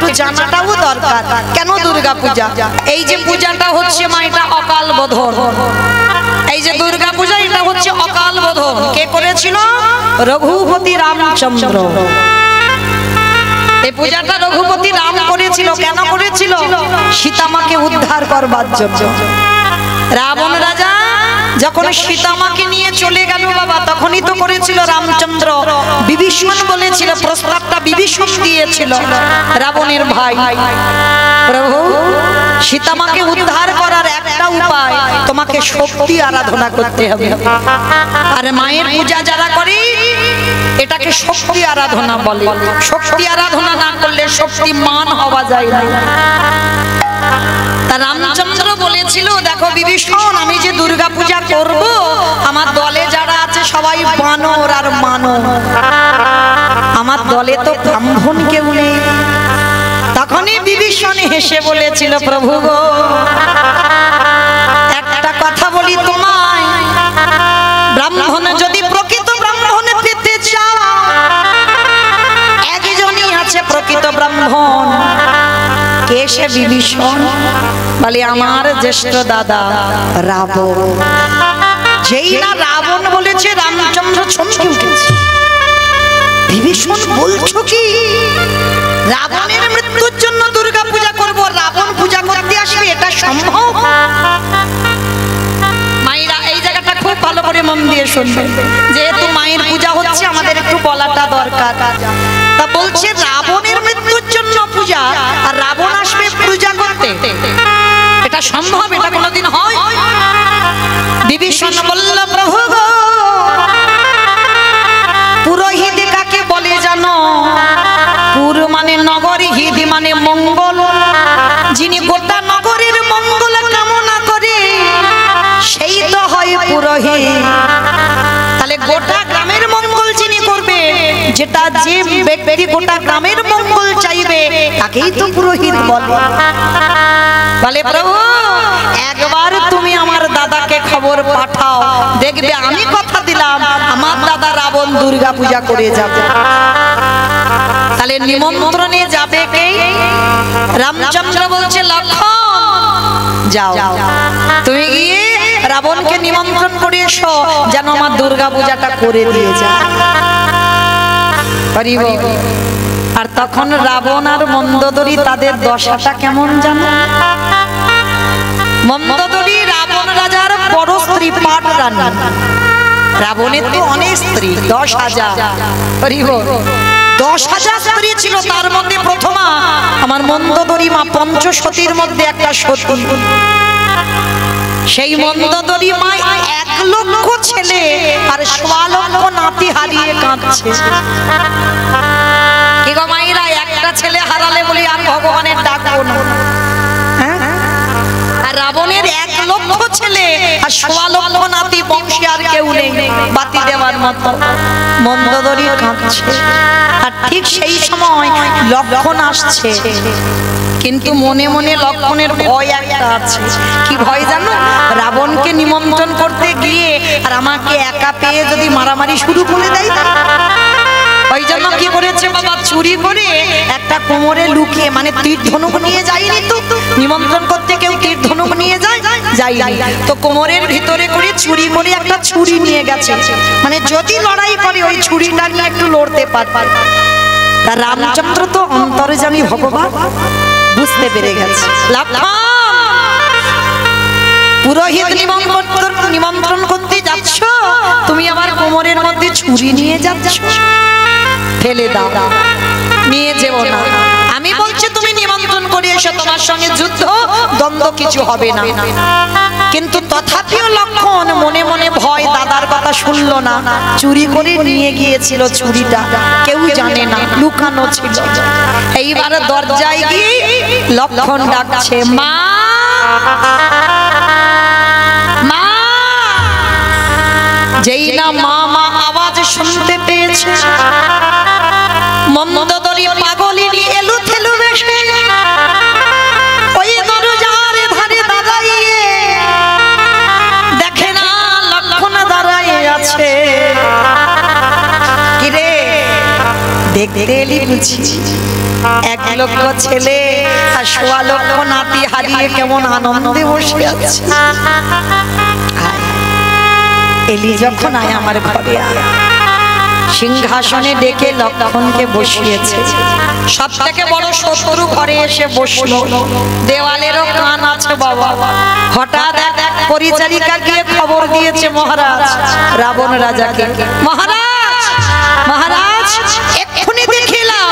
একটু জানাটাও দরকার। কেন দুর্গা পূজা? এই যে পূজাটা হচ্ছে মা, এটা অকাল বোধন। এই যে দুর্গা পূজা, এটা হচ্ছে অকাল বোধন। কে করেছিল? রঘুপতি রামচন্দ্র। এই পূজাটা রঘুপতি রাম করেছিল। কেন করেছিল? সীতামাকে উদ্ধার করবার জন্য। রাবণ রাজা যখন সীতামাকে নিয়ে চলে গেল বাবা, তখনই তো করেছিল রামচন্দ্র। বিভীষণ বলেছিল, প্রস্তাবটা বিভীষণ দিয়েছিল, রাবণের ভাই, প্রভু সীতামাকে উদ্ধার করার একটা উপায়, তোমাকে শক্তি আরাধনা করতে হবে। আর মায়ের পূজা যারা করে এটাকে শক্তি আরাধনা বলে। শক্তি আরাধনা না করলে শক্তিমান হওয়া যায় না। তা রামচন্দ্র বলেছিল, দেখো বিভীষণ, আমি যে দুর্গা পূজা করব, আমার দলে যারা আছে সবাই বানর আর মানব, আমার দলে তো ব্রাহ্মণ কেউ নেই। তখনই বিভীষণ হেসে বলেছিল, প্রভু গো, একটা কথা বলি তোমায়, ব্রাহ্মণ যদি প্রকৃত ব্রাহ্মণ পেতে চাও, একজনই আছে প্রকৃত ব্রাহ্মণ। কে সে? বিভীষণ। বলে আমার জ্যেষ্ঠ দাদা রাবণ। যেই না রাবণ বলেছে, রামচন্দ্র চমকে উঠেছে। বিভীষণ বলছো কি? রাবণের মৃত্যুর জন্য দুর্গা পূজা করব, রাবণ পূজা করতে আসবে, এটা সম্ভব? মায়েরা এই জায়গাটা খুব ভালো করে মন দিয়ে শুনবেন। যেহেতু মায়ের পূজা হচ্ছে, আমাদের একটু বলাটা দরকার। তা বলছে রাবণের মৃত্যুর জন্য পূজা, আর রাবণ আসবে পূজা করতে, এটা সম্ভব? এটা কোনোদিন হয়? বিভীষণ বলল, প্রভু গো, পুরোহিত কাকে বলে জানো? পুর মানে নগর, হিত মানে মঙ্গল। যিনি গোটা নগরের মঙ্গল কামনা করে সেই তো হয় পুরোহিত। তাহলে গোটা গ্রামের মঙ্গল যিনি করবে, যেটা যে ব্যক্তি গোটা গ্রামের মঙ্গল চাইবে, তাকেই তো পুরোহিত বলে। বলে প্রভু, একবার তুমি আমার দাদাকে খবর পাঠাও, দেখবে আমি কথা দিলাম আমার দাদা রাবণ দুর্গা পূজা করে যাবে। তাহলে নিমন্ত্রণে যাবে কে? রামচন্দ্র বলছে, লক্ষণ যাও, তুমি গিয়ে রাবণকে নিমন্ত্রণ করে এসো, যেন আমার দুর্গা পূজাটা করে দিয়ে যায়। আর তখন রাবণ আর মন্দোদরী, তাদের দশাটা কেমন জানো? মন্দোদরী রাবণ রাজার বড় স্ত্রী, পাট রানী। রাবণের তো অনেক স্ত্রী, 10,000। 10,000 স্ত্রী ছিল, তার মধ্যে প্রথমা আমার মন্দোদরী মা, পঞ্চসতীর মধ্যে একটা সতী। সেই মন্দোদরী মা 1 লক্ষ ছেলে আর 1.25 লক্ষ নাতি হারিয়ে কাঁদছে। কি গো মায়েরা, একটা ছেলে হারালে বলি আর ভগবানের ডাকবো না? আর রাবণের 1 লক্ষ ছেলে আর 1.25 লক্ষ নাতি, বংশী আর কেউ নেই বাতি দেওয়ার মতো। মন্দোদরী কাঁদছে। আর ঠিক সেই সময় লক্ষণ আসছে, কিন্তু মনে মনে লক্ষণের ভয় একটা আছে। কি ভয় জানো? রাবণকে নিমন্ত্রণ করতে গিয়ে আর আমাকে একা পেয়ে যদি মারামারি শুরু করে দেয়। ওই জন্য কি করেছে বাবা, চুরি করে একটা কোমরে লুকিয়ে, মানে তীর ধনুক নিয়ে যায়নি তো, নিমন্ত্রণ করতে কেউ তীর ধনুক নিয়ে যায়? যায়নি তো, কোমরের ভিতরে করে চুরি করে একটা ছুরি নিয়ে গেছে, মানে যদি লড়াই করে ওই ছুরিটা নিয়ে একটু লড়তে পারবে। তা রামচন্দ্র তো অন্তর্যামী ভগবান, বুঝতে পেরে গেছে। পুরোহিত নিমন্ত্রণ করতে যাচ্ছ, তুমি আমার কোমরের মধ্যে ছুরি নিয়ে যাচ্ছ, ফেলে দাও, নিয়ে যেও না। আমি বলছি তুমি নিমন্ত্রণ করে এসো, তোমার সঙ্গে যুদ্ধ দ্বন্দ্ব কিছু হবে না। কিন্তু তথাপিও লক্ষণ মনে মনে ভয়, দাদার কথা শুনলো না, চুরি করে নিয়ে গিয়েছিল ছুরিটা, কেউ জানে না, লুকানো ছিল। এইবার দরজায় গিয়ে লক্ষণ ডাকছে, মা মা। যেই না মা মা আওয়াজ শুনতে পেয়েছে, মন্দোদরী পাগলিনী এলো থেলু বেশে ওই দরজার ধারে দাঁড়িয়ে দেখে না লক্ষণ দাঁড়ায় আছে। কিরে, দেখতে এলি বুঝি? এক লক্ষ ছেলে আর ১.৫ লক্ষ নাতি হারিয়ে কেমন আনন্দে বসে আছে। এলি যখন আয় আমার ঘরে, সিংহাসনে ডেকে লক্ষণকে বসিয়েছে। সব থেকে বড় শত্রু ঘরে এসে বসলো, দেওয়ালেরও কান আছে বাবা। হঠাৎ এক পরিচারিকা গিয়ে খবর দিয়েছে মহারাজ রাবণ রাজাকে, মহারাজ মহারাজ এক্ষুনি দেখিলাম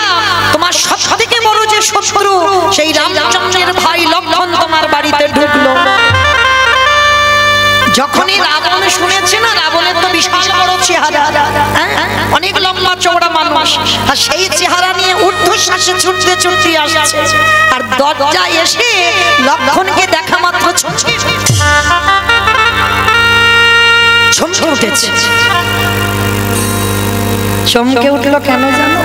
তোমার সব থেকে বড় যে শত্রু সেই রামচন্দ্রের ভাই লক্ষণ তোমার বাড়িতে ঢুকলো। যখনই রাবণ শুনেছে না, রাবণের তো বিশাল বড় চেহারা, অনেক লম্বা চওড়া মানুষ, আর সেই চেহারা নিয়ে ঊর্ধ্বশ্বাসে ছুটতে ছুটতে আসছে, আর দরজায় এসে লক্ষণকে দেখা মাত্র চমকে উঠেছে। চমকে উঠলো কেন জানো?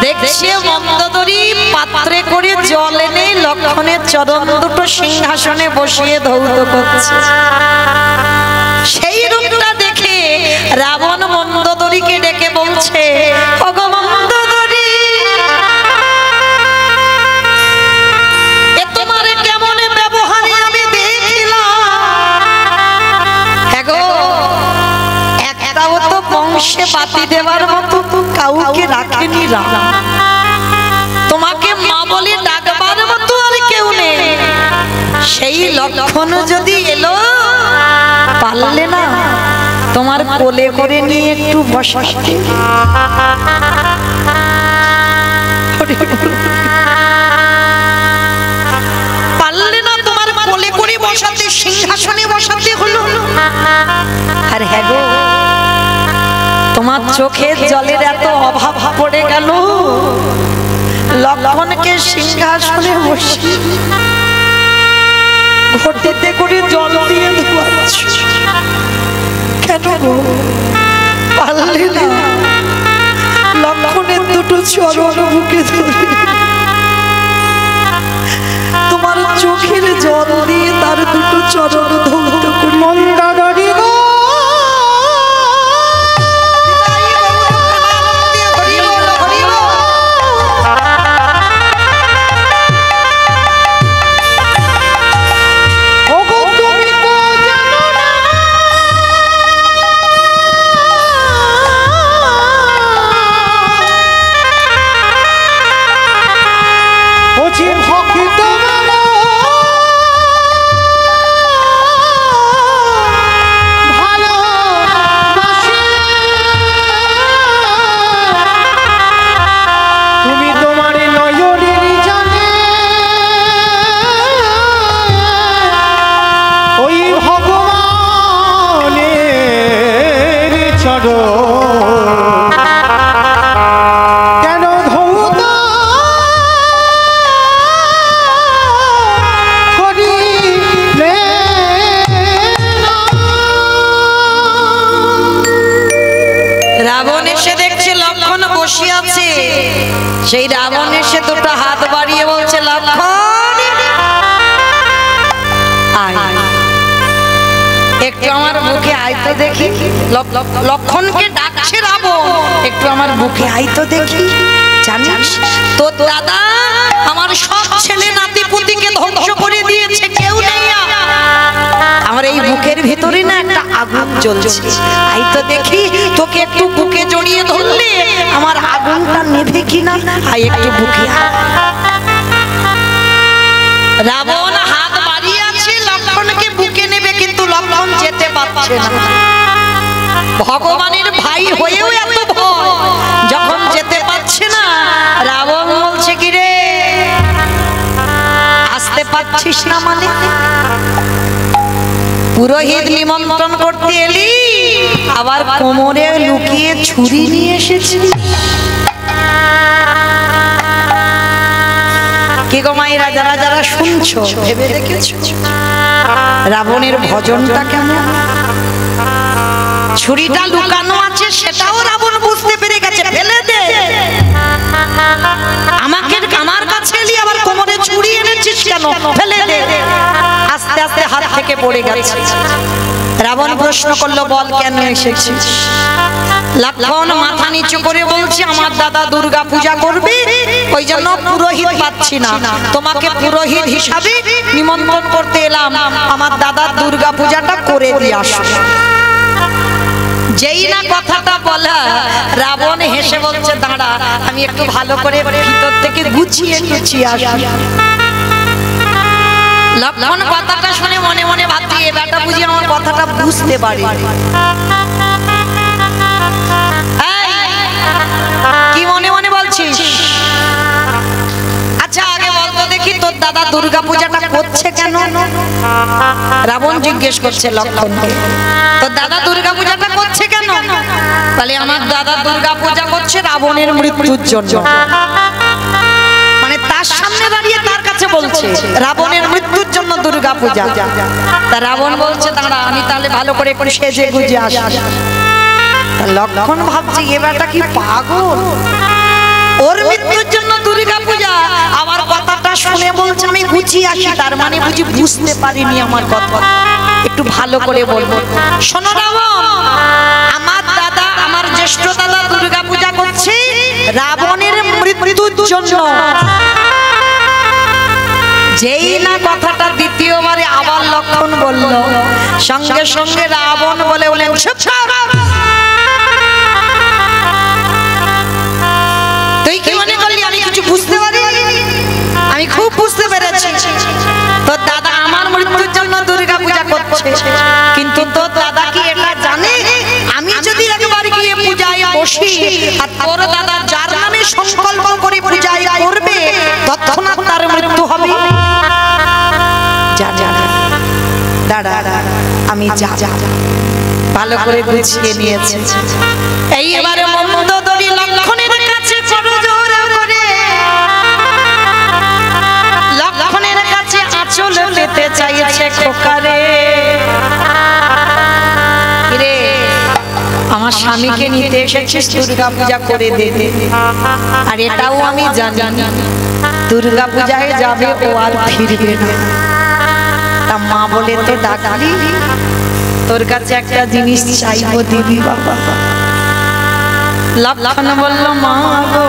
দেখছে মন্দোদরী পাত্রে করে জল এনে লক্ষণের চরণ দুটো সিংহাসনে বসিয়ে ধৌত করছে। সেই রূপটা দেখে রাবণ মন্দোদরীকে ডেকে বলছে, ওগো মন্দোদরী, এ তোমার কেমন ব্যবহারে আমি দেখিলাম। এগো একটাও তো বংশে বাতি দেওয়ার মতো কাউকে রাখেনি রাম, তোমাকে মা বলে ডাকবার মতো আর কেউ নেই। সেই লক্ষণ যদি এলো, পারলে না তোমার কোলে করে নিয়ে একটু বসাতে। পারলে না তোমার কোলে করে বসাতে, সিংহাসনে বসাতে হলো। আর হ্যাঁ গো, তোমার চোখের জলের এত অভাব পড়ে গেল, লক্ষণকে সিংহাসনে বসে ঘটিতে করে জল দিয়ে ধোয়াচ্ছ কেন গো? পারলে না লক্ষণের দুটো চরণ বুকে ধরে তোমার চোখের জল দিয়ে তার দুটো চরণ ধৌত করে। মন্দাদরী গো, সেই রাবণ এসে দুটো হাত বাড়িয়ে বলছে, লক্ষণ একটু আমার বুকে আয় তো দেখি। লক্ষণকে ডাকছে রাবণ, একটু আমার বুকে আয় তো দেখি। জানিস তোর দাদা আমার সব ছেলে নাতি পুতিকে ধ্বংস করে দিয়েছে, কেউ নেই। আমার এই বুকের ভেতরে না একটা আগুন জ্বলছে, আই তো দেখি। তোকে একটু বুকে জড়িয়ে ধরলে আমার আগুনটা নেভে কিনা, আই একটু বুকে। রাবণ হাত বাড়িয়ে আছে লক্ষণকে বুকে নেবে, কিন্তু লক্ষণ যেতে পারছে না। ভগবানের ভাই হয়েও এত ভয়, যখন যেতে পারছে না রাবণ বলছে, কি রে আসতে পারছিস না মানে? পুরোহিত নিমন্ত্রণ করতে এলি, আবার কোমরে লুকিয়ে ছুরি নিয়ে এসেছি। কি গো মায়েরা, যারা যারা শুনছো ভেবে দেখেছো রাবণের ভজনটা কেমন? ছুরিটা লুকানো আছে সেটাও রাবণ বুঝতে পেরে গেছে, ফেলে দে। আমার কাছে এলি আবার কোমরে ছুরি এনেছিস কেন? ফেলে দে। আস্তে আস্তে হাত থেকে পড়ে গেছে। রাবণ প্রশ্ন করলো, বল কেন এসেছিস? লক্ষণ মাথা নিচু করে বলছে, আমার দাদা দুর্গা পূজা করবে, ওই জন্য পুরোহিত পাচ্ছি না, তোমাকে পুরোহিত হিসাবে নিমন্ত্রণ করতে এলাম, আমার দাদা দুর্গা পূজাটা করে দিয়ে আসো। যেই না কথাটা বলা, রাবণ হেসে বলছে, দাঁড়া আমি একটু ভালো করে ভিতর থেকে গুছিয়ে আসি। লক্ষণ কথাটা শুনে মনে মনে ভাবছি, এবারটা বুঝি আমার কথাটা বুঝতে পারি। কি মনে মনে বলছিস? আচ্ছা আগে বলতো দেখি, তোর দাদা দুর্গা পূজাটা করছে কেন? রাবণ জিজ্ঞেস করছে লক্ষণকে, তোর দাদা দুর্গা পূজাটা করছে কেন? বলে, আমার দাদা দুর্গা পূজা করছে রাবণের মৃত্যুর জন্য। মানে তার সামনে দাঁড়িয়ে তার কাছে বলছে রাবণের মৃত্যুর জন্য দুর্গা পূজা। তা রাবণ বলছে, দাঁড়া আমি তাহলে ভালো করে একটু সেজে গুজে আসি। লক্ষণ ভাবছি, এবারটা কি পাগল, ওর মৃত্যুর জন্য দুর্গা পূজা, আমার কথাটা শুনে বলছে আমি গুছিয়ে আসি, তার মানে বুঝি বুঝতে পারিনি আমার কথা, একটু ভালো করে বলবো। শোনো রাবণ, আমার দাদা, আমার জ্যেষ্ঠ দাদা দুর্গা পূজা করছে রাবণের মৃত্যুর জন্য। যেই না কথাটা দ্বিতীয়বারে আবার লক্ষণ বলল, সঙ্গে সঙ্গে রাবণ বলে বলেন, তুই কি মনে করলি আমি কিছু বুঝতে পারি? আমি খুব বুঝতে পেরেছি, তোর দাদা আমার মৃত্যুর জন্য দুর্গা পূজা করছে, কিন্তু তোর দাদা কি এটা জানে আমি যদি একবার গিয়ে পূজায় বসি আর তোর দাদা যার নামে সংকল্প করে পূজায় করবে তৎক্ষণাৎ তার মৃত্যু হবে? দাদা আমি যা ভালো করে গুছিয়ে নিয়েছি। এইবারে মন্দোদরী লক্ষণের কাছে করজোড় করে লক্ষণের কাছে আঁচল পেতে চাইছে, খোকারে রে আমার স্বামীকে নিতে এসেছিস দুর্গা পূজা করে দেবে, আর এটাও আমি জানি দুর্গা পূজায় যাবে ও আর ফিরবে না। তা মা বলে তো ডাকলি, তোর কাছে একটা জিনিস চাইবো, দিবি বাবা? লক্ষণ বলল, মা গো,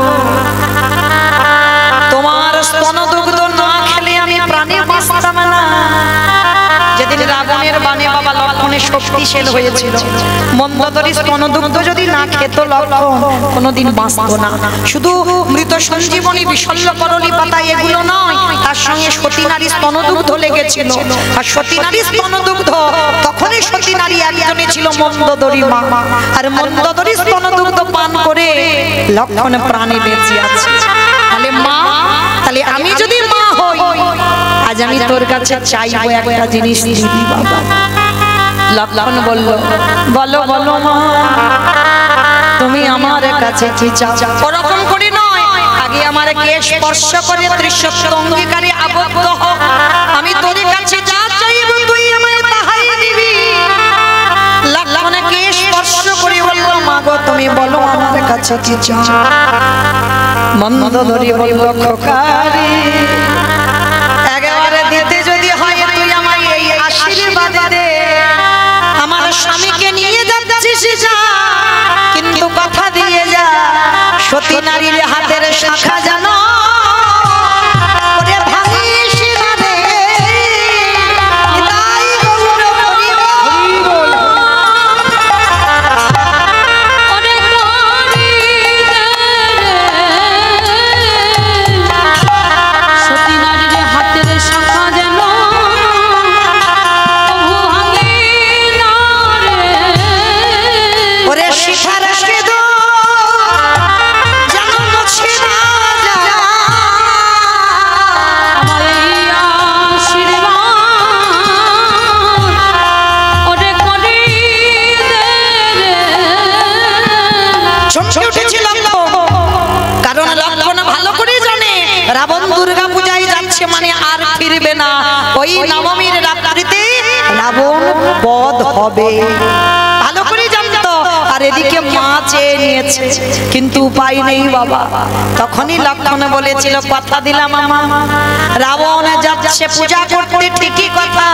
তোমার স্তনদুগ্ধ না খেলে আমি প্রাণে বাঁচতাম না। যেদিন রাবণের বাণে বাবা লক্ষণের শক্তিশাল হয়েছিল, মন্দোদরী স্তনদুগ্ধ যদি না খেত লক্ষণ কোনোদিন বাঁচত না। শুধু মৃত সঞ্জীবনী, বিশল্য করলি পাতা এগুলো নয়, তার সঙ্গে সতী নারী স্তনদুগ্ধ লেগেছিল। আর সতী নারী স্তনদুগ্ধ, তখনই সতী নারী একজনে ছিল মন্দোদরী মা, আর মন্দোদরী স্তনদুগ্ধ পান করে লক্ষণ প্রাণে বেঁচে আছে। তাহলে মা, তাহলে আমি যদি মা হই, আজ আমি তোর কাছে চাইবো একটা জিনিস, দিবি বাবা? লক্ষণ বলল, বলো বলো মা, তুমি আমার কাছে কি চাও? ওরকম করে নয়, আগে আমার কে স্পর্শ করে ত্রিসত্য অঙ্গীকারে আবদ্ধ হও, আমি তোর কাছে যা চাইবো তুই আমায় তাহাই দিবি। লক্ষণকে স্পর্শ করে বলল, মা গো তুমি বলো আমার কাছে কি চাও? মন্দোদরী বলল, খোকারে একেবারে দিতে যদি হয় তুই আমায় এই আশীর্বাদ দে, আমার স্বামীকে নিয়ে যাচ্ছিস যা, কিন্তু কথা দিয়ে যা সতী নারীর হাতের শাখা জানো রাবণ দুর্গা পূজায় যাচ্ছে মানে আর ফিরবে না, ওই নবমীর রাত্রিতে রাবণ বধ হবে, ভালো করে জানতো। আর এদিকে মা চেয়ে নিয়েছে, কিন্তু উপায় নেই বাবা। তখনই লক্ষণ বলেছিল, কথা দিলাম আমা, রাবণ যাচ্ছে পূজা করতে ঠিকই কথা,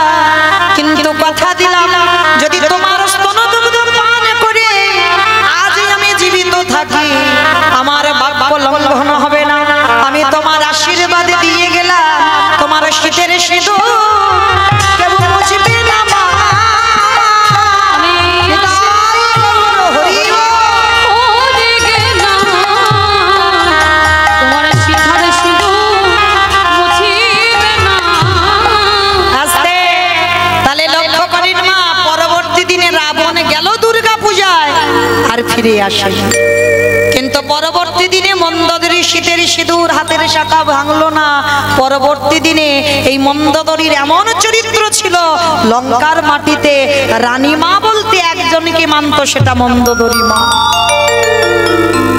কিন্তু কথা দিলাম যদি তোমার স্তনদুগ্ধ পান করে আজ আমি জীবিত থাকি, আমার বাক্য লঙ্ঘন হবে না। আমি তোমার আশীর্বাদ দিয়ে গেলাম, তোমার শীতের সিঁদুর কেউ মুছবে না মা। ফিরে আসে, কিন্তু পরবর্তী দিনে মন্দোদরী শীতের সিঁদুর হাতের শাখা ভাঙলো না। পরবর্তী দিনে এই মন্দোদরীর এমন চরিত্র ছিল, লঙ্কার মাটিতে রানীমা বলতে একজনকে মানত, সেটা মন্দোদরী মা।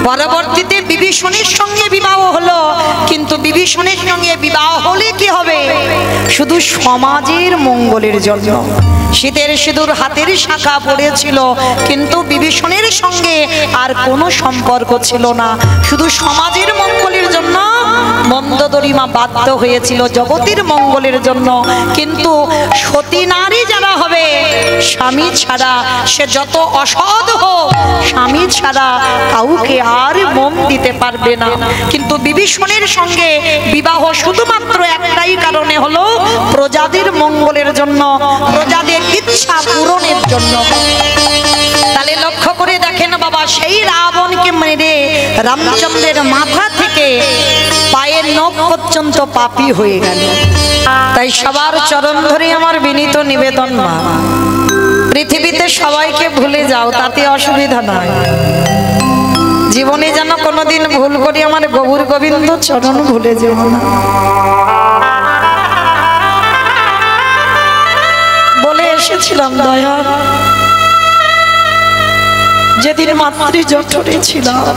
পরবর্তীতে বিভীষণের সঙ্গে বিবাহ হলো, কিন্তু বিভীষণের সঙ্গে বিবাহ হলে কি হবে? শুধু সমাজের মঙ্গলের জন্য। শীতের সিঁদুর হাতের শাখা পড়েছিল, কিন্তু বিভীষণের সঙ্গে আর কোনো সম্পর্ক ছিল না, শুধু সমাজের মঙ্গলের জন্য মন্দোদরী মা বাধ্য হয়েছিল, জগতের মঙ্গলের জন্য। কিন্তু সতী নারী যারা হবে, স্বামী ছাড়া, সে যত অসৎ হোক, স্বামী ছাড়া কাউকে আর মন দিতে পারবে না। কিন্তু বিভীষণের সঙ্গে বিবাহ শুধুমাত্র একটাই কারণে হলো, প্রজাদের মঙ্গলের জন্য, প্রজাদের ইচ্ছা পূরণের জন্য। তাহলে লক্ষ্য করে দেখেন বাবা, সেই রাবণকে মেরে রামচন্দ্রের মাথা থেকে পায়ের নখ পর্যন্ত পাপী হয়ে গেল। তাই সবার চরণ ধরে আমার বিনীত নিবেদন, মা পৃথিবীতে সবাইকে ভুলে যাও, তাতে অসুবিধা নয়। জীবনে যেন কোনোদিন ভুল করি আমার গৌর গোবিন্দ চরণ ভুলে যাব না। বলে এসেছিলাম দয়া, যেদিন মাতৃ জঠরে ছিলাম,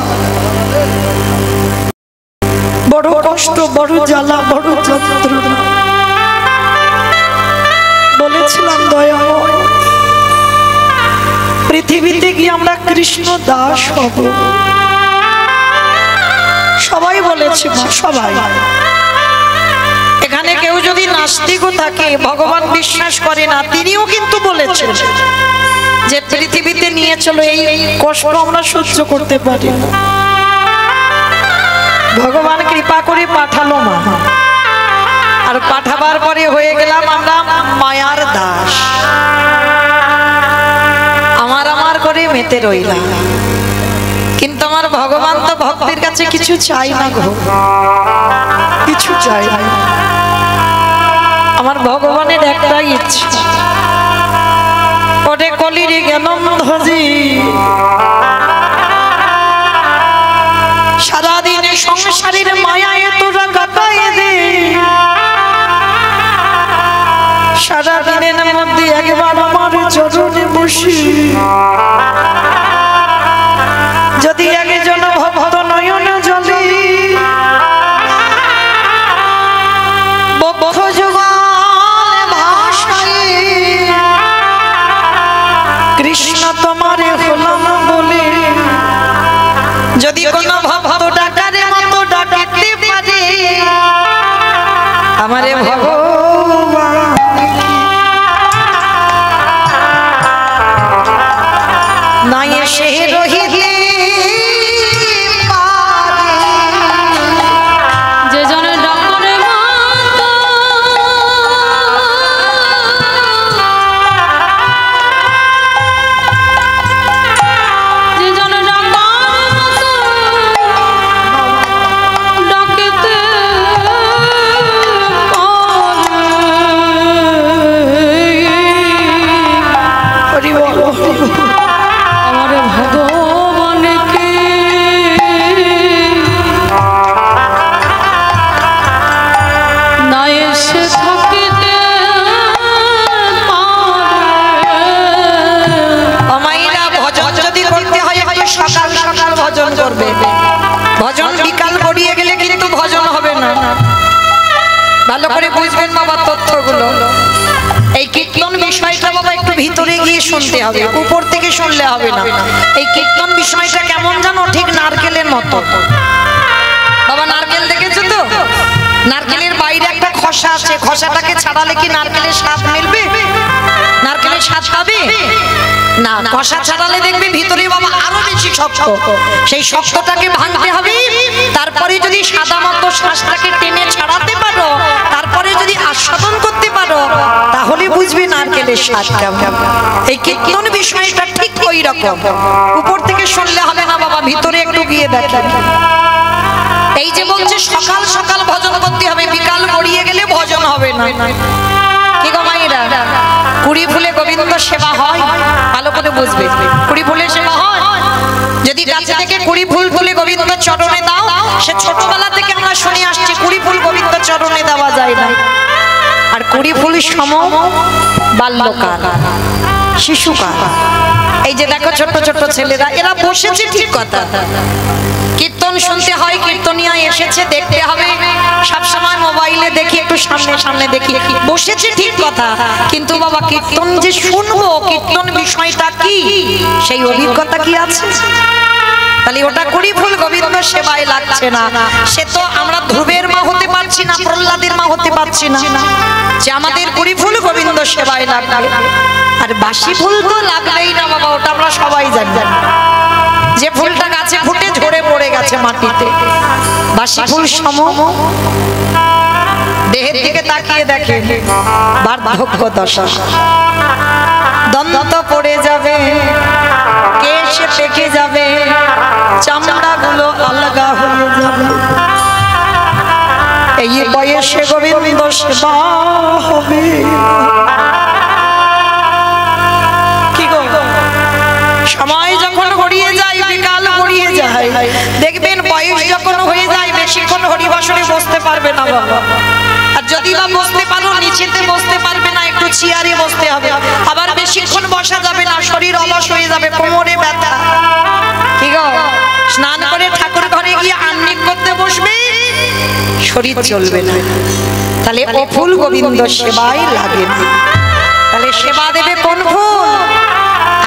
বড় কষ্ট, বড় জ্বালা, বড় যন্ত্রণা। বলেছিলাম দয়াময়, পৃথিবীতে গিয়ে আমরা কৃষ্ণ দাস হব। সবাই বলেছে, সবাই। এখানে কেউ যদি নাস্তিকও থাকে, ভগবান বিশ্বাস করে না, তিনিও কিন্তু বলেছেন যে পৃথিবীতে নিয়ে চলো, এই কষ্ট আমরা সহ্য করতে পারি না। ভগবান কৃপা করে পাঠালো মা, আর পাঠাবার পরে হয়ে গেলাম আমরা মায়ার দাস। আমার করে মেতে রইলাম, কিন্তু আমার ভগবান তো ভক্তের কাছে কিছু চাই না গো, কিছু চাই না। আমার ভগবানের একটাই ইচ্ছা, ওরে কলিরে জ্ঞানম ধজি, সারাদিনে সংসারের মায়ায় তোরা কাটায় দে, সারাদিনের মধ্যে একবার আমার চরণে বসি, যদি একজন ভক্ত নয়ন জলে বক্ষ যুগল ভাষায় কৃষ্ণ তোমারে হলাম বলে, যদি কোনো ভক্ত ডাকারে মতো ডাকতে পারে আমারে ভগবান, না এসে রহিলে যে জন ডাকরে মতো, যে জন ডাকার মতো ডাকতে আমার ভগবানকে না এসে থাকিতে আমাইরা ভজন যদি করতে হয় একটু সকাল সকাল ভজন করবে, ভজন বিকাল গড়িয়ে গেলে কিন্তু ভজন হবে না। ভালো করে বুঝবেন বাবা তথ্যগুলো। এই কীর্তন বিষয়টা বাবা একটু ভিতরে গিয়ে শুনতে হবে, উপর থেকে শুনলে হবে না। এই কীর্তন বিষয়টা কেমন জানো, ঠিক নারকেলের মতো। বাবা নারকেল দেখেছো তো? নারকেলের বাইরে একটা খোসা আছে, খোসাটাকে ছাড়ালে কি নারকেলের স্বাদ মিলবে? নারকেলের স্বাদ পাবে না। খোসা ছাড়ালে দেখবে ভিতরে বাবা আরো বেশি শক্ত। সেই শক্তটাকে ভাঙতে হবে, তারপরে যদি সাদা মতো শ্বাসটাকে টেনে ছাড়াতে পারো, তারপরে যদি আস্বাদন করতে পারো, তাহলে বুঝবে নারকেলের স্বাদ কেমন। এই কীর্তন বিষয়টা ঠিক ওই রকম, উপর থেকে শুনলে হবে না বাবা, ভিতরে একটু গিয়ে দেখেন। এই যে বলছে সকাল সকাল ভজন করতে হবে, বিকাল গড়িয়ে গেলে ভজন হবে না। কি গো মায়েরা, কুড়ি ফুলে গোবিন্দ সেবা হয়? ভালো করে বুঝবে, কুড়ি ফুলে সেবা হয়। যদি গাছে থেকে কুড়ি ফুল তুলে গোবিন্দ চরণে দাও, সে ছোটবেলা থেকে আমরা শুনে আসছি কুড়ি ফুল গোবিন্দ চরণে দেওয়া যায় না। আর কুড়ি ফুল সম বাল্যকাল, শিশুকাল। এই যে দেখো ছোট ছোট ছেলেরা, এরা বসেছে ঠিক কথা, কীর্তন শুনতে হয়, কীর্তনিয়া এসেছে, দেখতে হবে। সবসময় মোবাইলে দেখি, একটু সামনে সামনে দেখি, বসেছে ঠিক কথা, কিন্তু বাবা কীর্তন যে শুনবো, কীর্তন বিষয়টা কি, সেই অভিজ্ঞতা কি আছে? তাহলে ওটা কুড়ি ফুল গোবিন্দ সেবায় লাগছে না। সে তো আমরা ধ্রুবের মা হতে পারছি না, প্রহ্লাদের মা হতে পারছি না, যে আমাদের কুড়ি ফুল গোবিন্দ সেবায় লাগবে। আর বাসি ফুল তো লাগবেই না বাবা, ওটা আমরা সবাই জানি। যে ফুলটা গাছে ফুটে ঝরে পড়ে গেছে মাটিতে, বাসি ফুল সম। দেহের দিকে তাকিয়ে দেখে, বার্ধক্য দশা, দন্ত পড়ে যাবে, কেশ পেকে যাবে, চামড়াগুলো আলগা হয়ে যাবে। এই বয়সে গোবিন্দ সেবা হবে। কি গো, সময় যখন গড়িয়ে যায়, বিকাল গড়িয়ে যায়, দেখবেন বয়স যখন হয়ে যায়, বেশিক্ষণ হরিবাসরে বসতে পারবে না বাবা। আর যদি বা বসতে পারো, নিচেতে বসতে পারবে না, একটু চেয়ারে বসতে হবে। আবার বেশিক্ষণ বসা যাবে না, শরীর অলস হয়ে যাবে, কোমরে ব্যথা। কি গো, স্নান করে ঠাকুর ঘরে গিয়ে আহ্নিক করতে বসবে, শরীর চলবে না। তাহলে ও ফুল গোবিন্দ সেবায় লাগে না। তাহলে সেবা দেবে কোন ফুল?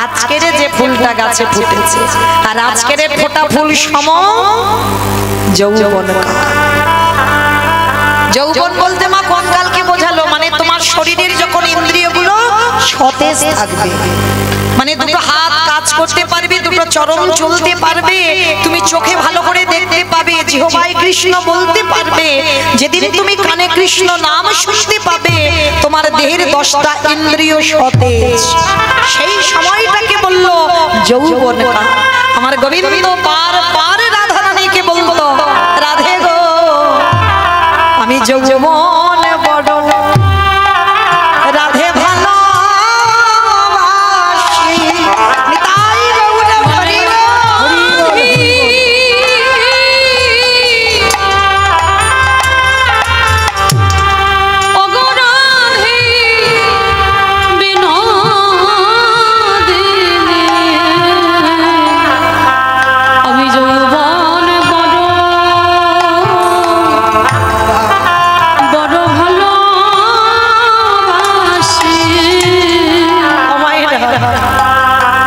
আজকের যে ফুলটা গাছে ফুটেছে, আর আজকের ফোটা ফুল সম যৌবন। যৌবন বলতে মা কোন কালকে বোঝালো? মানে তোমার শরীরের যখন ইন্দ্রিয়গুলো সতেজ থাকবে, মানে দুটো হাত কাজ করতে পারবে, দুটো চরণ চলতে পারবে, তুমি চোখে ভালো করে দেখতে পাবে, জিহ্বায় কৃষ্ণ বলতে পারবে, যেদিন তুমি কানে কৃষ্ণ নাম শুনতে পাবে, তোমার দেহের 10টা ইন্দ্রিয় সতেজ। সেই সময়টাকে বলল যৌবন। আমার গোবিন্দ বারবার রাধা রানীকে বলতো, রাধে গো আমি যৌবন বড়, রাধে ভালোবাসি, নিতাই গৌর হরি হরি। ওগো রাধে বিনোদিনী, আমি যৌবন বড় বড় ভালোবাসি।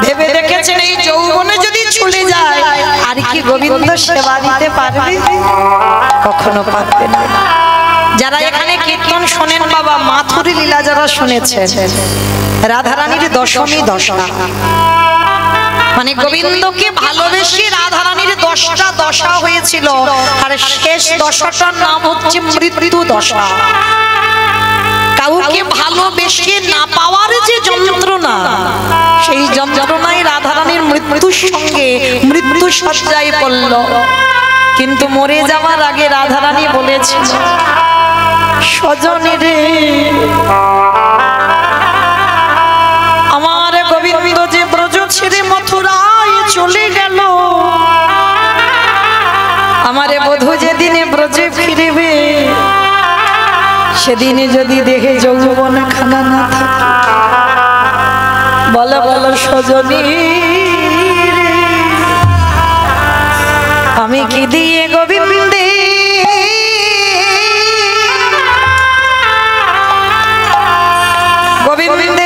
ভেবে দেখেছেন এই যৌবনে যদি চলে যায়, আর কি গোবিন্দ সেবা দিতে পারবে? কখনো পারবে না। যারা এখানে কীর্তন শোনেন বাবা, মাথুরি লীলা যারা শুনেছেন, রাধারানীর দশমী দশা, মানে গোবিন্দকে ভালোবেসে রাধারানীর 10টা দশা হয়েছিল, আর শেষ দশাটার নাম হচ্ছে মৃত্যু দশা। কাউকে ভালোবেসে না পাওয়ার যে যন্ত্রণা, সেই যন্ত্রণায় রাধারানীর মৃত্যুর সঙ্গে মৃত্যু সজ্জায় পড়ল। কিন্তু মরে যাওয়ার আগে রাধারানী বলেছিল, স্বজনে রে, আমার গোবিন্দ যে ব্রজ ছেড়ে মথুরায় চলে গেল, আমারে বধূ যেদিনে ব্রজে ফিরবে, সেদিনে যদি দেহে যৌবন খানা না থাকে, বলো বলো সজনী আমি কি দিয়ে গোবিন্দে গোবিন্দে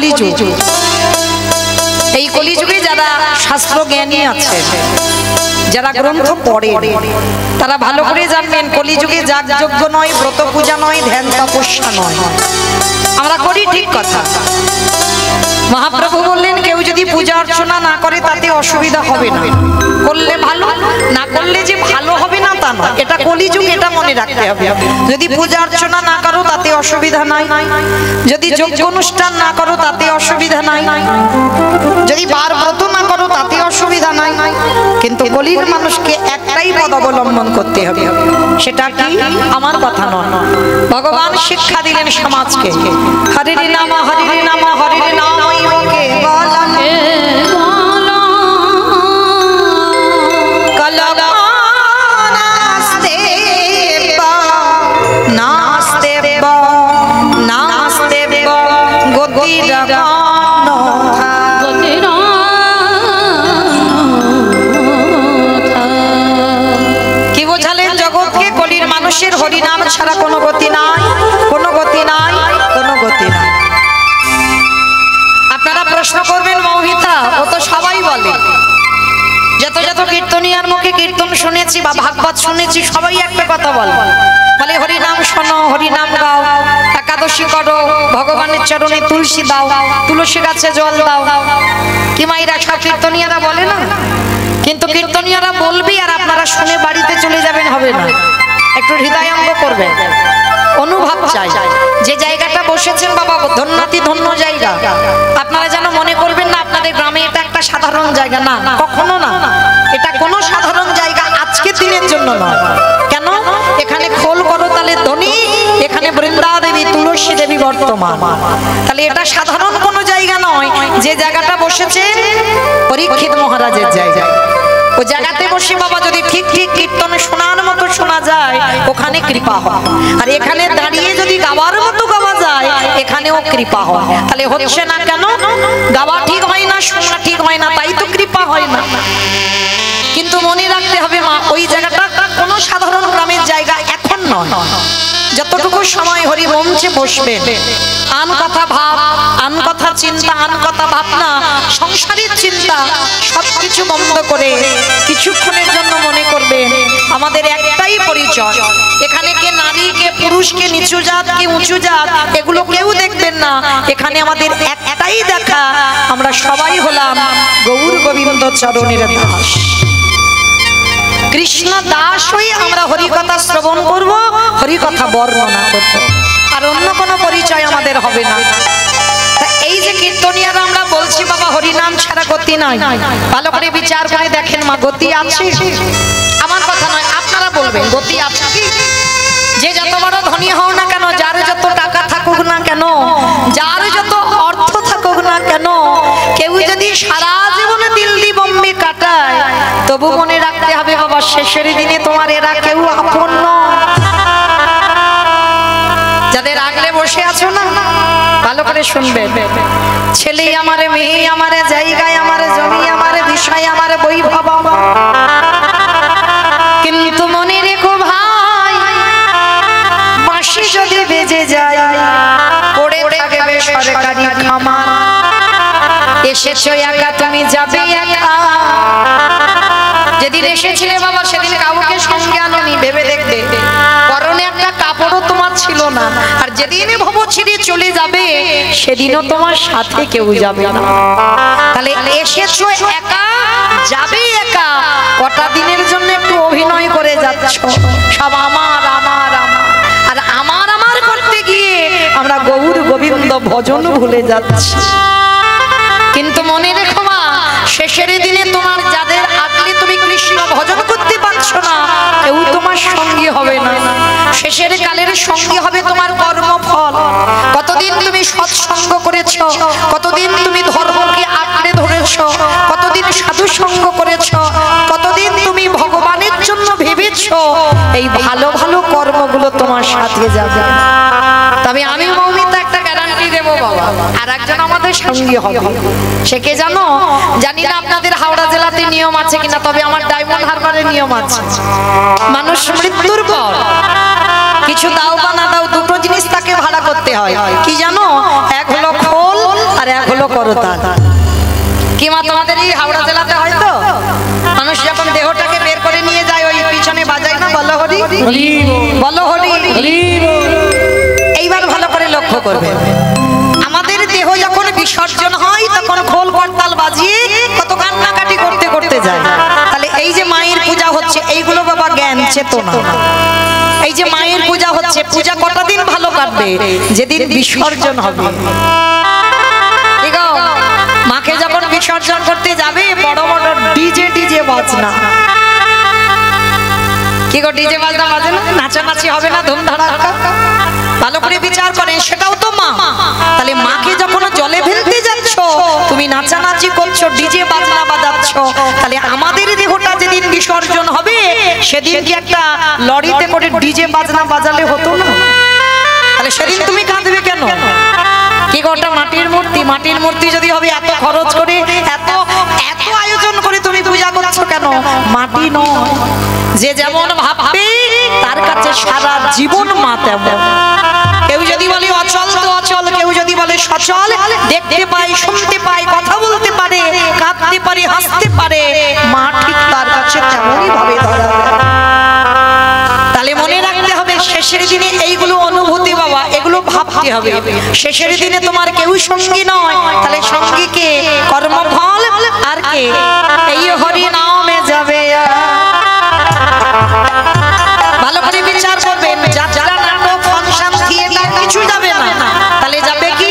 কলিযুগ। এই কলিযুগে যারা শাস্ত্র জ্ঞানী আছে, যারা গ্রন্থ পড়ে, তারা ভালো করে জানবেন কলিযুগে যাগযজ্ঞ নয়, ব্রত পূজা নয়, ধ্যান তপস্যা নয়। আমরা করি ঠিক কথা। মহাপ্রভু বললেন কেউ যদি পূজা অর্চনা না করে তাতে অসুবিধা হবে না, করলে ভালো, না করলে যে ভালো হবে না তা নয়। এটা কলিযুগ, এটা মনে রাখতে হবে। যদি পূজা অর্চনা না করো তাতে অসুবিধা নাই, যদি যজ্ঞ অনুষ্ঠান না করো তাতে অসুবিধা নাই, যদি বার ব্রত না করো তাতে অসুবিধা নাই। কিন্তু কলির মানুষকে একটাই পদ অবলম্বন করতে হবে, সেটা কি? আমার কথা নয়, ভগবান শিক্ষা দিলেন সমাজকে। হরির নাম হরির নাম হরির নাম হরিনাম ছাড়া কোনো গতি নাই, কোনো গতি নাই, কোনো গতি নাই। আপনারা প্রশ্ন করবেন মৌমিতা, ও তো সবাই বলে, যত যত কীর্তনিয়ার মুখে কীর্তন শুনেছি বা ভাগবত শুনেছি, সবাই একটা কথা বলে, হরিনাম শোনো, হরিনাম গাও, একাদশী করো, ভগবানের চরণে তুলসী দাও, তুলসী গাছে জল দাও। কি মাইরা সব কীর্তনিয়ারা বলে না? কিন্তু কীর্তনিয়ারা বলবি আর আপনারা শুনে বাড়িতে চলে যাবেন, হবে না। একটু হৃদয়ঙ্গ করবেন, অনুভব চাই। যে জায়গাটা বসেছেন বাবা, ধন্যতি ধন্য জায়গা। আপনারা যেন মনে করবেন না আপনাদের গ্রামে এটা একটা সাধারণ জায়গা, না, কখনো না। এটা কোনো সাধারণ জায়গা আজকে দিনের জন্য নয়। কেন? এখানে খোল করতালের ধ্বনি, এখানে বৃন্দা দেবী, তুলসী দেবী বর্তমান। তাহলে এটা সাধারণ কোনো জায়গা নয়। যে জায়গাটা বসেছেন পরীক্ষিত মহারাজের জায়গা। ও জায়গাতে বসে বাবা যদি ঠিক ঠিক কীর্তন শোনার মতো শোনা যায়, ওখানে কৃপা হয়। আর এখানে দাঁড়িয়ে যদি গাওয়ার মতো গাওয়া যায়, এখানেও কৃপা হয়। তাহলে হচ্ছে না কেন? গাওয়া ঠিক হয় না, শোনা ঠিক হয় না, তাই তো কৃপা হয় না। কিন্তু মনে রাখতে হবে মা, ওই জায়গাটা কোনো সাধারণ গ্রামের জায়গা এখন নয়। যতটুকু সময় হরি মঞ্চে বসবেন, আন কথা ভাব, আন কথা চিন্তা, আন কথা ভাবনা, সংসারের চিন্তা সবকিছু বন্ধ করে কিছুক্ষণের জন্য মনে করবেন আমাদের একটাই পরিচয়। এখানে কে নারী, কে পুরুষ, কে নিচু জাত, কে উঁচু জাত, এগুলো কেউ দেখবেন না। এখানে আমাদের একটাই দেখা, আমরা সবাই হলাম গৌর গোবিন্দ চরণের দাস। কৃষ্ণ দাস হয়ে আমরা হরিকথা শ্রবণ করব, হরিকথা বর্ণনা করব, আর অন্য কোনো পরিচয় আমাদের হবে না। এই যে কীর্তনিয়ারা আমরা বলছি বাবা হরিনাম ছাড়া গতি নাই, ভালো করে বিচার করে দেখেন মা, গতি আছে? আমার কথা নয়, আপনারা বলবেন গতি আছে কি? যে যত বড় ধনী হও না কেন, যার যত টাকা থাকুক না কেন, যার যত অর্থ থাকুক না কেন, কেউ যদি সারা জীবনে দিল্লি বোম্বে কাটায়, তবু মনে রাখতে হবে বাবা শেষের দিনে তোমার এরা কেউ আপন নয়। যাদের আগলে বসে আছো না, ভালো করে শুনবেন। ছেলে আমার, মেয়ে আমার, জায়গায় আমার, জমি আমার, বিষয় আমার, বৈভব, কিন্তু মনে রেখো ভাই, বাঁশি যদি বেজে যায়, পড়ে থাকবে সরকারি খামার। এসেছো একা, তুমি যাবে একা। যেদিন এসেছিলে বাবা, সেদিন কাউকে সঙ্গে আনোনি, ভেবে দেখবে পরনে একটা কাপড়ও তোমার ছিল না। আর যেদিন ভব ছিঁড়ে চলে যাবে, সেদিনও তোমার সাথে কেউ যাবে না। তাহলে এসেছো একা, যাবে একা। কটা দিনের জন্য একটু অভিনয় করে যাচ্ছ, সব আমার আমার আমার, আর আমার আমার করতে গিয়ে আমরা গৌর গোবিন্দ ভজন ভুলে যাচ্ছি। কিন্তু মনে রেখো মা, শেষের দিনে তোমার যাদের আগলে তুমি কৃষ্ণ ভজন করতে পারছো না, কেউ তোমার সঙ্গী হবে না। শেষের কালের সঙ্গী হবে তোমার কর্মফল। কতদিন তুমি সৎসঙ্গ করেছো, কতদিন তুমি ধর্মকে আঁকড়ে ধরেছো, কতদিন সাধু সঙ্গ করেছো, কতদিন তুমি ভগবানের জন্য ভেবেছো, এই ভালো ভালো কর্মগুলো তোমার সাথে যাবে। তবে আমি মৌমিতা একটা গ্যারান্টি দেবো বাবা, আর একজন আমাদের সঙ্গী হবে। সে কে জানো? জানি না আপনাদের হাওড়া জেলাতে নিয়ম আছে কিনা, তবে আমার ডায়মন্ড হারবারে নিয়ম আছে। মানুষ মৃত্যুর পর কিছু দাও বা না দাও, দুটো জিনিস তাকে ভাড়া করতে হয়। কি জানো? এক হলো খোল আর এক হলো করতাল। কি মা তোমাদের এই হাওড়া জেলাতে হয়তো মানুষ যখন দেহটাকে বের করে নিয়ে যায় ওই পিছনে বাজায় না বলো হরি বলো হরি। এইবার ভালো করে লক্ষ্য করবে, আমাদের দেহ যখন বিসর্জন হয় তখন খোল করতাল বাজিয়ে কত কান্নাকাটি করতে করতে যায়। তাহলে এই যে মায়ের পূজা হচ্ছে এইগুলো বাবা জ্ঞান চেতনা। এই যে মায়ের পূজা হচ্ছে, পূজা কটা দিন ভালো কাটবে? যেদিন বিসর্জন হবে। মাকে যখন বিসর্জন করতে যাবে বড় বড় ডিজে বাজনা, কি গো ডিজে বাজনা বাজে না? নাচানাচি হবে না ধুমধাড়াক্কা? ভালো করে বিচার করেন, সেটাও তো মা। তাহলে মাকে যখন জলে ফেলতে যাচ্ছ তুমি নাচানাচি করছো, ডিজে বাজনা বাজাচ্ছ, তাহলে আমাদের দেহটা যেদিন বিসর্জন হবে সেদিন কি একটা লরিতে করে ডিজে বাজনা বাজালে হতো না? তাহলে সেদিন তুমি কাঁদবে কেন? কি গোটা মাটির মূর্তি, মাটির মূর্তি যদি হবে এত খরচ করে এত এত আয়োজন করে তুমি পূজা করছো কেন? মাটি নয়, যে যেমন ভাববে তার কাছে সারা জীবন মা তেমন। কেউ যদি বলে অচল তো অচল, কেউ যদি বলে সচল, দেখতে পাই শুনতে পাই কথা বলতে পারে কাঁদতে পারে হাসতে পারে, মা ঠিক তার কাছে তেমনই ভাবে ধরা। তাহলে মনে রাখতে হবে শেষের দিনে এইগুলো অনুভূতি বাবা, এগুলো ভাবতে হবে। শেষের দিনে তোমার কেউ সঙ্গী নয়, তাহলে সঙ্গীকে কর্মফল আর কে? এই হরি নামে যাবে। ভালো করে বিচার করবেন, যাত্রা নাটক ফাংশন থিয়েটার কিছু যাবে না, তাহলে যাবে কি?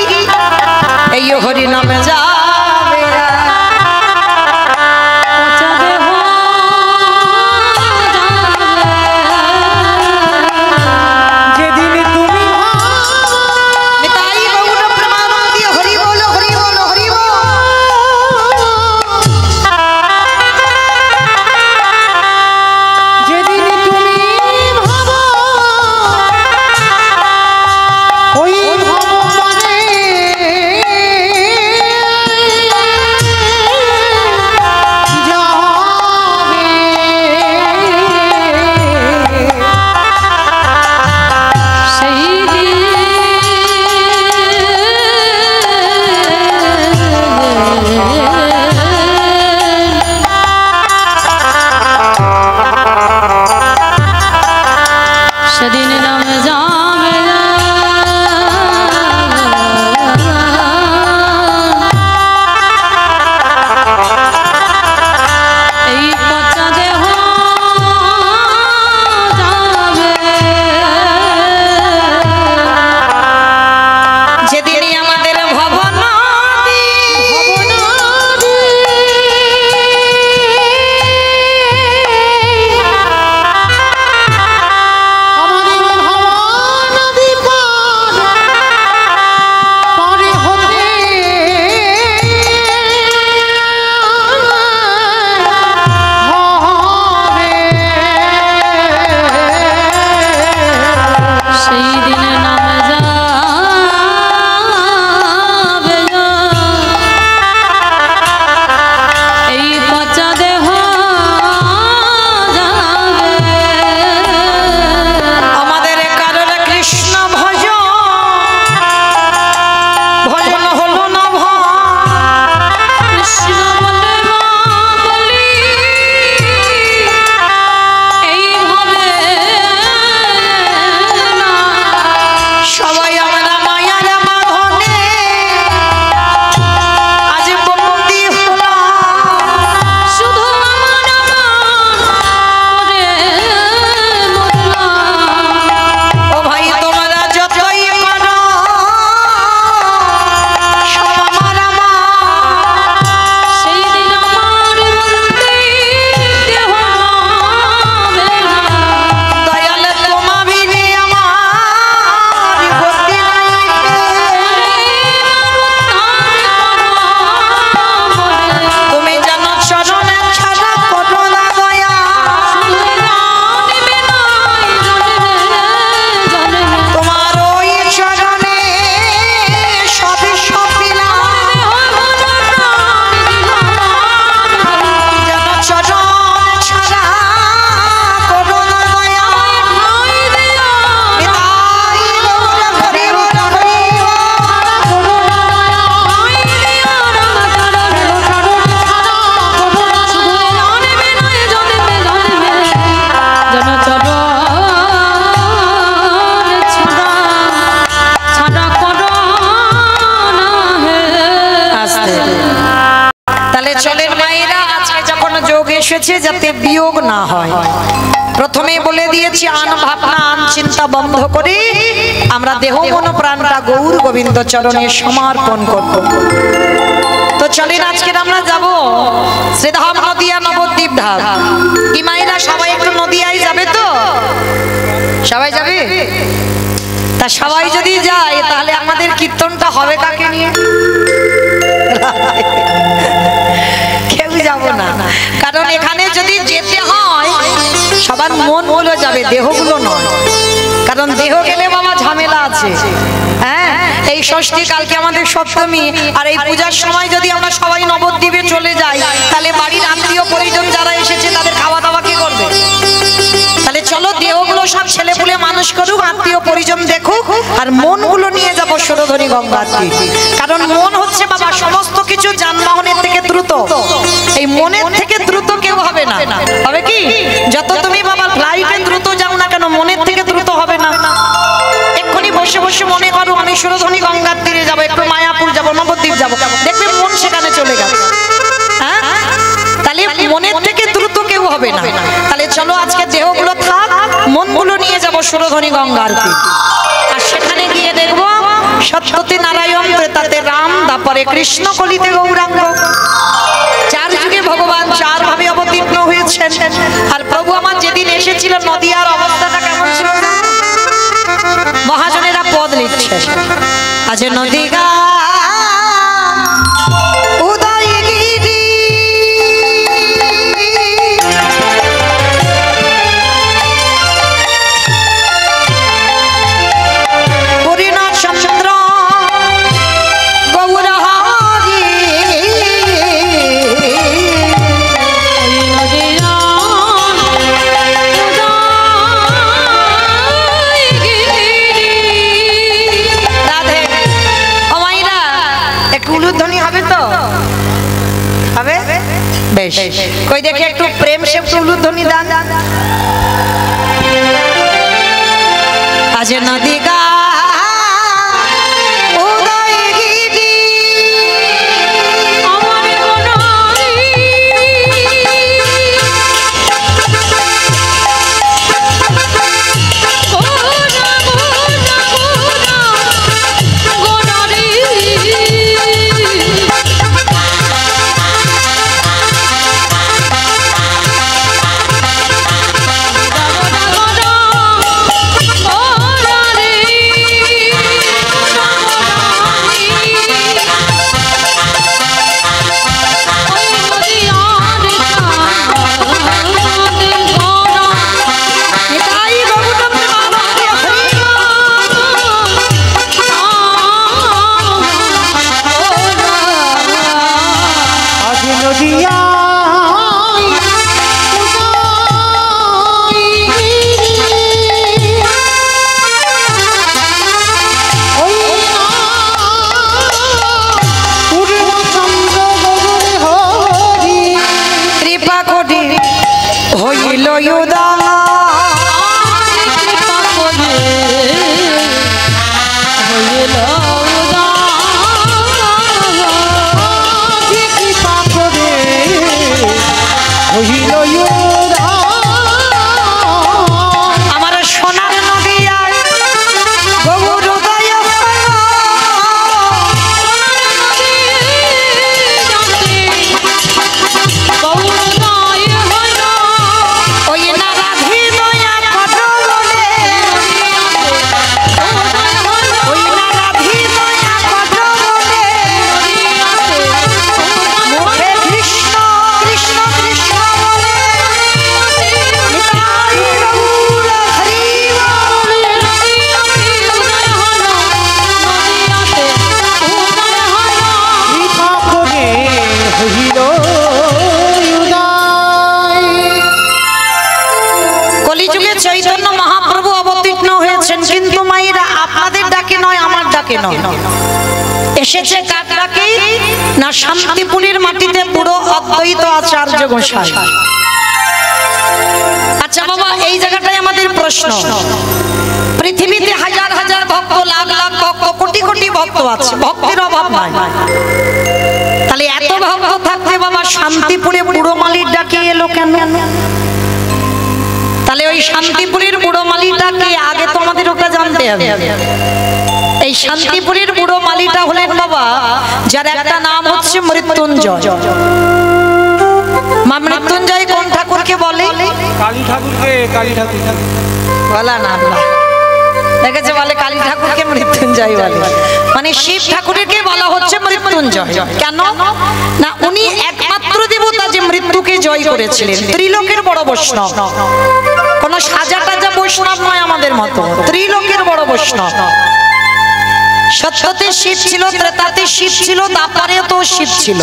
এই হরি নামে যাবে। তাহলে চলেন মায়েরা, আজকে যখন যোগ এসেছে যাতে বিয়োগ না হয়, প্রথমেই বলে দিয়েছি আন ভাবনা আন চিন্তা বন্ধ করে আমরা দেহ মন প্রাণটা গৌর গোবিন্দ চরণে সমর্পণ করব। তো চলেন আজকে আমরা যাব শ্রীধাম নদিয়া নবদ্বীপ ধাম। কি মায়েরা সবাই একটু নদিয়ায় যাবে? তো সবাই যাবে? তা সবাই যদি যায় তাহলে আমাদের কীর্তনটা হবে কাকে নিয়ে? কেউ যাব না, কারণ এখানে যদি যেতে হয় সবার মনগুলো যাবে, দেহগুলো নয়। কারণ দেহ গেলে বাবা ঝামেলা আছে। হ্যাঁ, এই ষষ্ঠী, কালকে আমাদের সপ্তমী, আর এই পূজার সময় যদি আমরা সবাই নবদ্বীপে চলে যাই তাহলে বাড়ির আত্মীয় পরিজন যারা এসেছে তাদের খাওয়া দাওয়া কি করবে? তাহলে চলো দেহগুলো সব ছেলেপুলে মানুষ করুক, আত্মীয় পরিজন দেখুক, আর মনগুলো নিয়ে যাব সুরধনী গঙ্গার তীরে। কারণ মন হচ্ছে বাবা সমস্ত কিছু যানবাহনের থেকে দ্রুত, এই মনের থেকে দ্রুত কেউ হবে না। হবে কি? যত তুমি বাবা ফ্লাইটে দ্রুত যাও না কেন, মনের থেকে দ্রুত হবে না। এক্ষুনি বসে বসে মনে করো আমি সুরধনী গঙ্গার তীরে যাবো, একটু মায়াপুর যাবো, নবদ্বীপ যাবো, দেখবে মন সেখানে চলে গেছে। হ্যাঁ, তাহলে মনের থেকে দ্রুত কেউ হবে না। তাহলে চলো আজকে দেহগুলো থাক, মনগুলো নিয়ে যাব সুরধনী গঙ্গার তীরে। আর সেখানে গিয়ে দেখবো সত্যতে নারায়ণ, ত্রেতাতে রাম, তারপরে কৃষ্ণ, কলিতে গৌরাঙ্গ। চার যুগে ভগবান চার ভাবে অবতীর্ণ হয়েছেন। আর প্রভু আমার যেদিন এসেছিল নদিয়ার অবস্থাটা কেমন ছিল? মহাজনেরা পদ লিখছেন, আজ নদীগা বেশ, কই দেখে একটু প্রেম সে উলুধ্বনি দান। আজ নদী গা এসেছে কার ডাকে? না শান্তিপুরের মাটিতে পুরো অদ্বৈত আচার্য গোসাই। আচ্ছা বাবা, এই জায়গাটাই আমাদের প্রশ্ন। পৃথিবীতে হাজার হাজার ভক্ত, লাখ লাখ ভক্ত, কোটি কোটি ভক্ত আছে, ভক্তের অভাব নাই। তাহলে এত ভক্ত থাকতে বাবা শান্তিপুরে বুড়ো মালির ডাকে এলো কেন? তাহলে ওই শান্তিপুরের বুড়ো মালিটাকে আগে তো আমাদের ওটা জানতে হবে। এই শান্তিপুরের বুড়ো মালিটা হলেন বাবা যার একটা নাম হচ্ছে মৃত্যুঞ্জয়। মা মৃত্যুঞ্জয় কোন ঠাকুরকে বলে? কালী ঠাকুরকে। কালী ঠাকুর বলা না দেখেছে বলে কালী ঠাকুরকে মৃত্যুঞ্জয় বলে, মানে শিব ঠাকুরকে বলা হচ্ছে মৃত্যুঞ্জয়। কেন না উনি একমাত্র দেবতা যে মৃত্যুকে জয় করেছিলেন। ত্রিলোকের বড় বৈষ্ণব, কোন সাজা টাজা বৈষ্ণব নয় আমাদের মতো, ত্রিলোকের বড় বৈষ্ণব। সত্যতে শিব ছিল, ত্রেতাতে শিব ছিল, তারপরে তো শিব ছিল,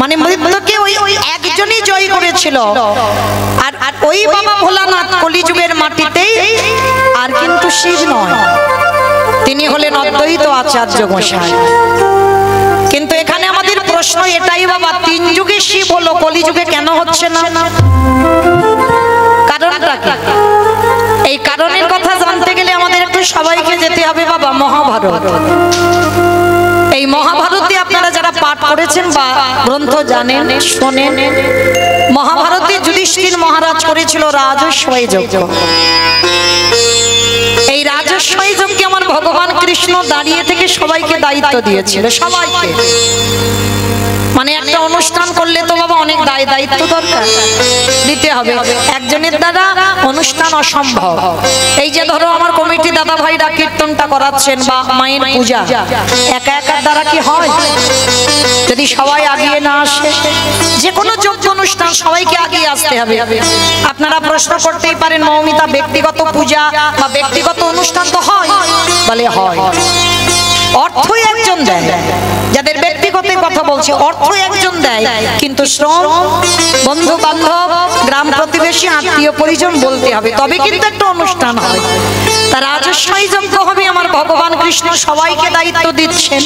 মানে মৃত্যুকে ওই একজনই জয় করেছিল। আর ওই বাবা ভোলানাথ কলিযুগের মাটিতেই, আর কিন্তু শিব নয়, তিনি হলেন অদ্বৈত আচার্য গোসাই। কিন্তু এখানে আমাদের প্রশ্ন এটাই বাবা, তিন যুগে শিব হলো, কলিযুগে কেন হচ্ছে না? কারণটা কি? এই কারণের কথা জানতে গেলে আমাদের একটু সবাইকে যেতে হবে বাবা মহাভারত। এই মহাভারতে আপনারা যারা পাঠ করেছেন বা গ্রন্থ জানেন শোনেন, মহাভারতে যুধিষ্ঠির মহারাজ করেছিল রাজস্বয় যজ্ঞ। এই রাজস্বয় যজ্ঞে আমার ভগবান কৃষ্ণ দাঁড়িয়ে থেকে সবাইকে দায়িত্ব দিয়েছিল, সবাইকে। মানে একটা অনুষ্ঠান করলে তো বাবা অনেক দায়িত্ব দরকার দিতে হবে, একজনের দ্বারা অনুষ্ঠান অসম্ভব। এই যে ধরো আমার কমিটি দাদা ভাইরা কীর্তনটা করাচ্ছেন বা মায়ের পূজা, একা একার দ্বারা কি হয়? যদি সবাই আগিয়ে না আসে, যে কোনো যজ্ঞ অনুষ্ঠান সবাইকে আগিয়ে আসতে হবে। আপনারা প্রশ্ন করতেই পারেন মৌমিতা ব্যক্তিগত পূজা বা ব্যক্তিগত অনুষ্ঠান তো হয়, বলে হয়, অর্থ একজন দেয়। যাদের ব্যক্তিগত কথা বলছি, অর্থ একজন দেয়, কিন্তু শ্রম বন্ধু বান্ধব গ্রাম প্রতিবেশী আত্মীয় পরিজন বলতে হবে, তবে কিন্তু একটা অনুষ্ঠান হবে। তার রাজস্বয় যজ্ঞ হবে, আমার ভগবান কৃষ্ণ সবাইকে দায়িত্ব দিচ্ছেন।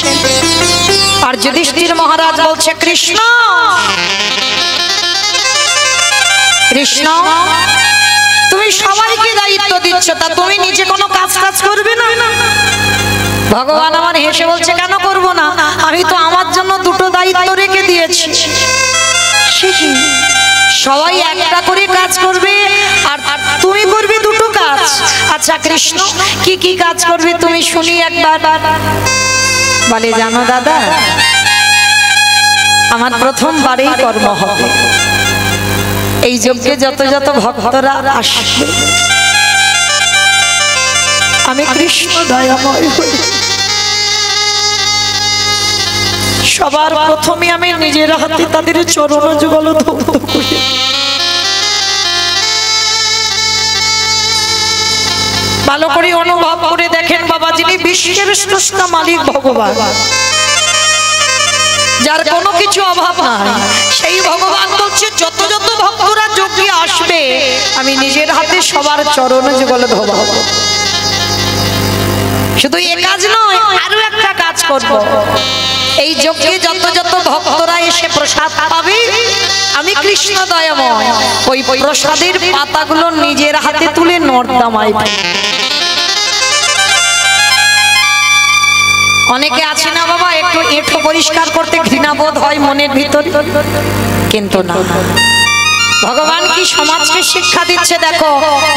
আর যুধিষ্ঠির মহারাজ বলছে কৃষ্ণ কৃষ্ণ তুমি সবাইকে দায়িত্ব দিচ্ছ, তা তুমি নিজে কোনো কাজ করবে না? ভগবান আমার হেসে বলছে কেন করব না, আমি তো আমার জন্য দুটো দায়িত্ব রেখে দিয়েছি। সবাই একটা করে কাজ করবে আর তুমি করবে দুটো কাজ। আচ্ছা কৃষ্ণ কি কি কাজ করবে তুমি শুনি একবার। বলে জানো দাদা, আমার প্রথমবারেই কর্ম হবে, এই যজ্ঞে যত যত ভক্তরা আসবে আমি কৃষ্ণ দয়াময় হই, সবার প্রথমে আমি নিজের হাতে তাদের চরণ যুগল ধৌত করি। ভালো করে অনুভব করে দেখেন বাবা, যিনি বিশ্বের স্রষ্টা মালিক ভগবান, যার কোনো কিছু অভাব নাই, সেই ভগবান বলছে যত যত ভক্তরা যজ্ঞে আসবে আমি নিজের হাতে সবার চরণ যুগল ধোবাবো। শুধু এ কাজ নয়, আরো একটা কাজ করব। এই যজ্ঞে যত যত ভক্তরা এসে প্রসাদ পাবে আমি কৃষ্ণ দয়াময় ওই প্রসাদের পাতাগুলো নিজের হাতে তুলে নর্দমায় ফেলব। অনেকে আছে না বাবা, একটু এঁঠো পরিষ্কার করতে ঘৃণা বোধ হয় মনের ভিতরে, কিন্তু না, ভগবান কি সমাজকে শিক্ষা দিচ্ছে দেখো,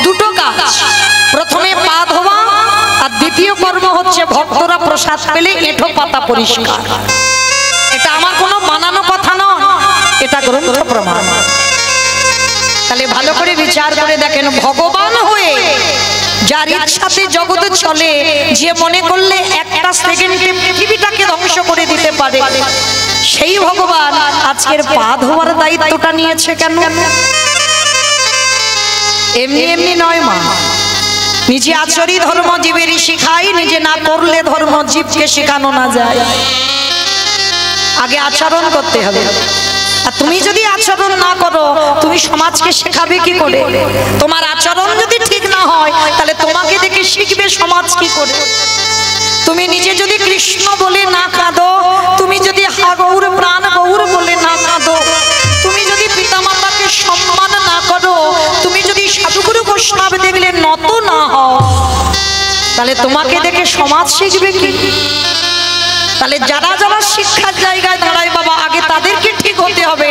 দুটো কাজ, প্রথমে পা ধোয়া আর দ্বিতীয় কর্ম হচ্ছে ভক্তরা প্রসাদ পেলে এঁঠো পাতা পরিষ্কার। এটা আমার কোনো বানানো কথা নয়, এটা গ্রন্থ প্রমাণ। তাহলে ভালো করে বিচার করে দেখেন, ভগবান হয়ে যার ইচ্ছাতে জগতে চলে, যে মনে করলে একটা সেকেন্ডে পৃথিবীটাকে ধ্বংস করে দিতে পারে, সেই ভগবান আজকের পা ধোয়ার দায়িত্বটা নিয়েছে কেন? এমনি এমনি নয় মা, নিজে আচরি ধর্ম জীবেরই শিখাই, নিজে না করলে ধর্ম জীবকে শেখানো না যায়। আগে আচরণ করতে হবে, আর তুমি যদি আচরণ না করো তুমি সমাজকে শেখাবে কি করে? তোমার আচরণ যদি ঠিক না হয় তাহলে তোমাকে দেখে শিখবে সমাজ কি করে? তুমি নিজে যদি কৃষ্ণ বলে না কাঁদো, তুমি যদি হা গৌর প্রাণ গৌর বলে না কাঁদো, তুমি যদি পিতামাতাকে সম্মান না করো, তুমি যদি সাধুগুরু বৈষ্ণব দেখলে নত না হও, তাহলে তোমাকে দেখে সমাজ শিখবে কি? তাহলে যারা যারা শিক্ষার জায়গায় দাঁড়ায় বাবা, আগে তাদেরকে ঠিক হতে হবে,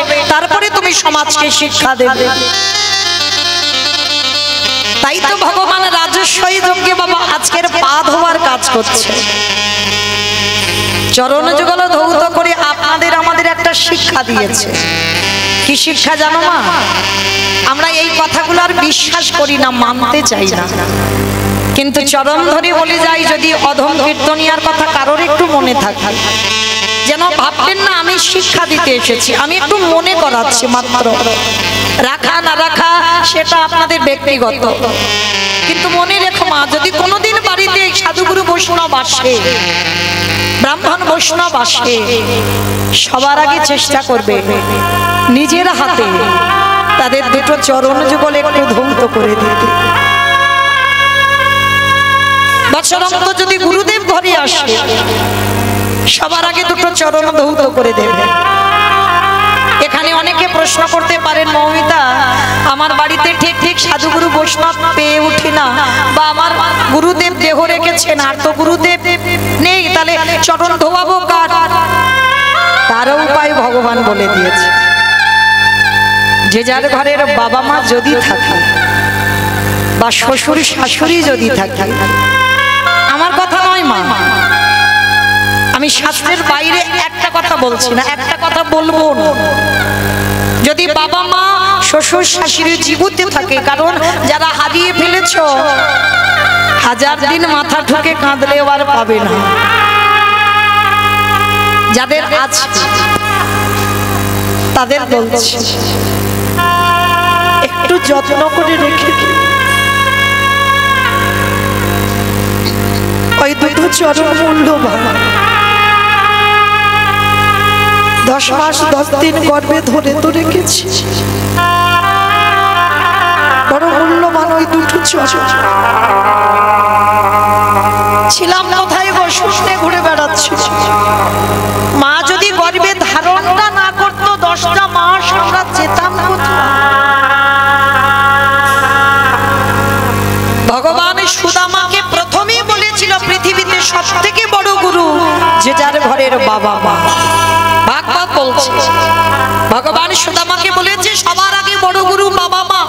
সমাজকে শিক্ষা দেবে। তাই তো ভগবান রাজস্বই যজ্ঞে বাবা আজকের পা ধোয়ার কাজ করছে। চরণ যুগল ধৌত করে আপনাদের আমাদের একটা শিক্ষা দিয়েছে। কি শিক্ষা জানো মা? আমরা এই কথাগুলো আর বিশ্বাস করি না, মানতে চাই না, কিন্তু চরণ ধরে বলে যাই, যদি অধম কীর্তনিয়ার কথা কারোর একটু মনে থাকে, যেন ভাববেন না আমি শিক্ষা দিতে এসেছি, আমি একটু মনে করাচ্ছি মাত্র। রাখা না রাখা সেটা আপনাদের ব্যক্তিগত, কিন্তু মনে রেখো মা, যদি কোনোদিন বাড়িতে সাধুগুরু বৈষ্ণব আসে, ব্রাহ্মণ বৈষ্ণব আসে, সবার আগে চেষ্টা করবে নিজের হাতে তাদের দুটো চরণ যুগল একটু ধৌত করে দিতে। বৎসরন্ত যদি গুরুদেব ঘরে আসে, সবার আগে দুটো চরণ ধৌত করে দেবে। এখানে অনেকে প্রশ্ন করতে পারেন, মৌমিতা আমার বাড়িতে ঠিক ঠিক সাধুগুরু বৈষ্ণব পেয়ে উঠি না, বা আমার গুরুদেব দেহ রেখেছেন আর তো গুরুদেব নেই, তাহলে চরণ ধোয়াবো কার? তারও উপায় ভগবান বলে দিয়েছে। যে যার ঘরের বাবা মা যদি থাকে বা শ্বশুর শাশুড়ি যদি থাকে, আমার কথা নয় মা, আমি শাস্ত্রের বাইরে একটা কথা বলছি না, একটা কথা বলবো না, যদি বাবা মা শ্বশুর শাশুড়ি জীবিত থাকে, কারণ যারা হারিয়ে ফেলেছ হাজার দিন মাথা ঠুকে কাঁদলেও আর পাবে না, যাদের আছে তাদের বলছি একটু যত্ন করে রেখে ওই দুটো চরণ মূল্যবান। 10 মাস 10 দিন গর্ভে ধরে তো রেখেছি, বড় মূল্যবান ওই দুটো চরণ। ছিলাম কোথায় গো? শুনে ঘুরে বেড়াচ্ছি। মা যদি গর্ভে ধারণটা না করতো 10টা মাস, আমরা যেতাম কোথায়? ভগবান সুদামাকে প্রথমেই বলেছিল পৃথিবীতে সব থেকে বড় গুরু যে যার ঘরের বাবা মা। ভাগবত বলছে ভগবান সুদামাকে বলেছে সবার আগে বড় গুরু বাবা মা,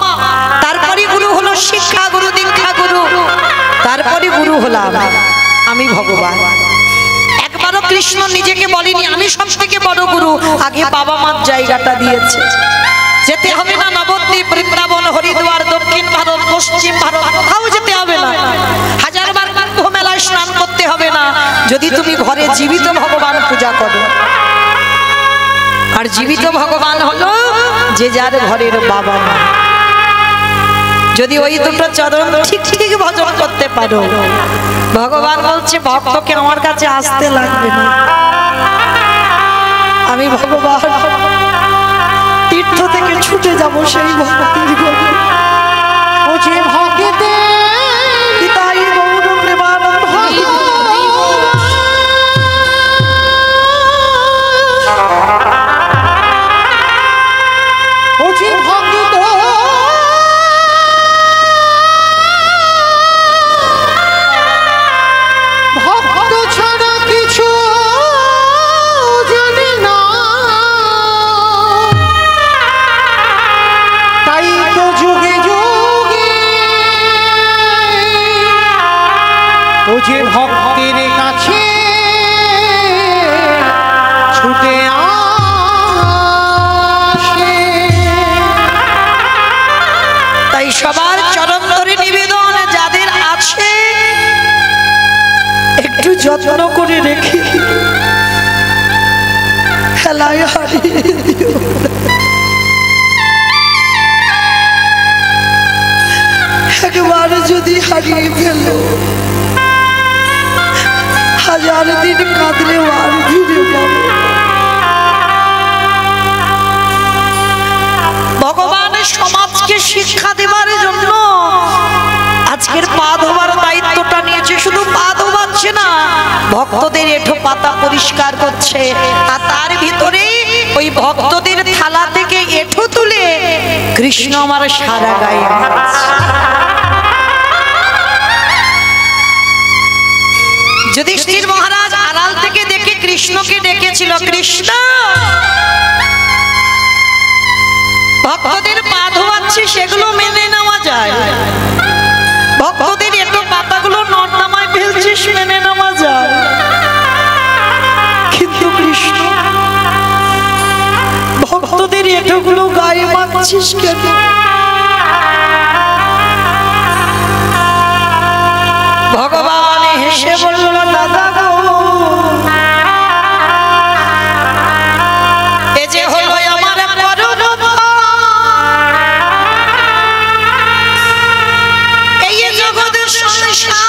তারপরে গুরু হলো শিক্ষা গুরু, দীক্ষা গুরু, তারপরে গুরু হলাম আমি ভগবান। একবারও কৃষ্ণ নিজেকে বলেনি আমি সব থেকে বড় গুরু, আগে বাবা মার জায়গাটা দিয়েছে। যেতে হবে না নবদ্বীপ, বৃন্দাবন, হরিদ্বার, দক্ষিণ ভারত, পশ্চিম ভারত, কোথাও যেতে হবে না, হাজারবার কুম্ভ মেলায় স্নান করতে হবে না, যদি তুমি ঘরে জীবিত ভগবান পূজা করো। আর জীবিত ভগবান হলো যে যার ঘরের বাবা মা। যদি ওই দুটো চরণ ঠিক ঠিক ভজন করতে পারো, ভগবান বলছে ভক্তকে আমার কাছে আসতে লাগবে না, আমি ভগবান তীর্থ থেকে ছুটে যাব সেই ভক্তির গতি। ও যে ভক্তিতে পিতাই গৌর প্রেমানন্দ, ও যে ভক্তিত ভক্ত ছাড়া কিছু জানে না, তাই তো যুগে যুগে ও যে ভক্তের কাছে ছুটে আসে। তাই সবার চরণ ধরে নিবেদন, যাদের আছে একটু যত্ন করে রেখে খেলায় হারিয়ে দিও। একবার যদি হারিয়ে ফেল, হাজার দিন কাঁদলে আর ফিরে পাবো। ভগবান সমাজকে শিক্ষা দেবার জন্য আজকের পা ধোবার দায়িত্বটা নিয়েছে। শুধু পা ধোবাচ্ছে না, ভক্তদের এঁঠো পাতা পরিষ্কার করছে, আর তার ভিতরে ওই ভক্তদের থালা থেকে এঁঠো তুলে কৃষ্ণ আমার সারা গায়ে মারছে। যুধিষ্ঠির মহারাজ আড়াল থেকে দেখে কৃষ্ণকে ডেকেছিল, কৃষ্ণ সেগুলো মেনে নেওয়া যায়। ভক্তদের এটো পাতাগুলো নর্দমায় ফেলছিস, মেনে নেওয়া যায়। কিন্তু কৃষ্ণ ভক্তদের এটোগুলো গায়ে মাখছিস কেন? ভগবান হেসে বলল, দাদা গো, এ যে হলো আমার পরম এই জগৎ সংসার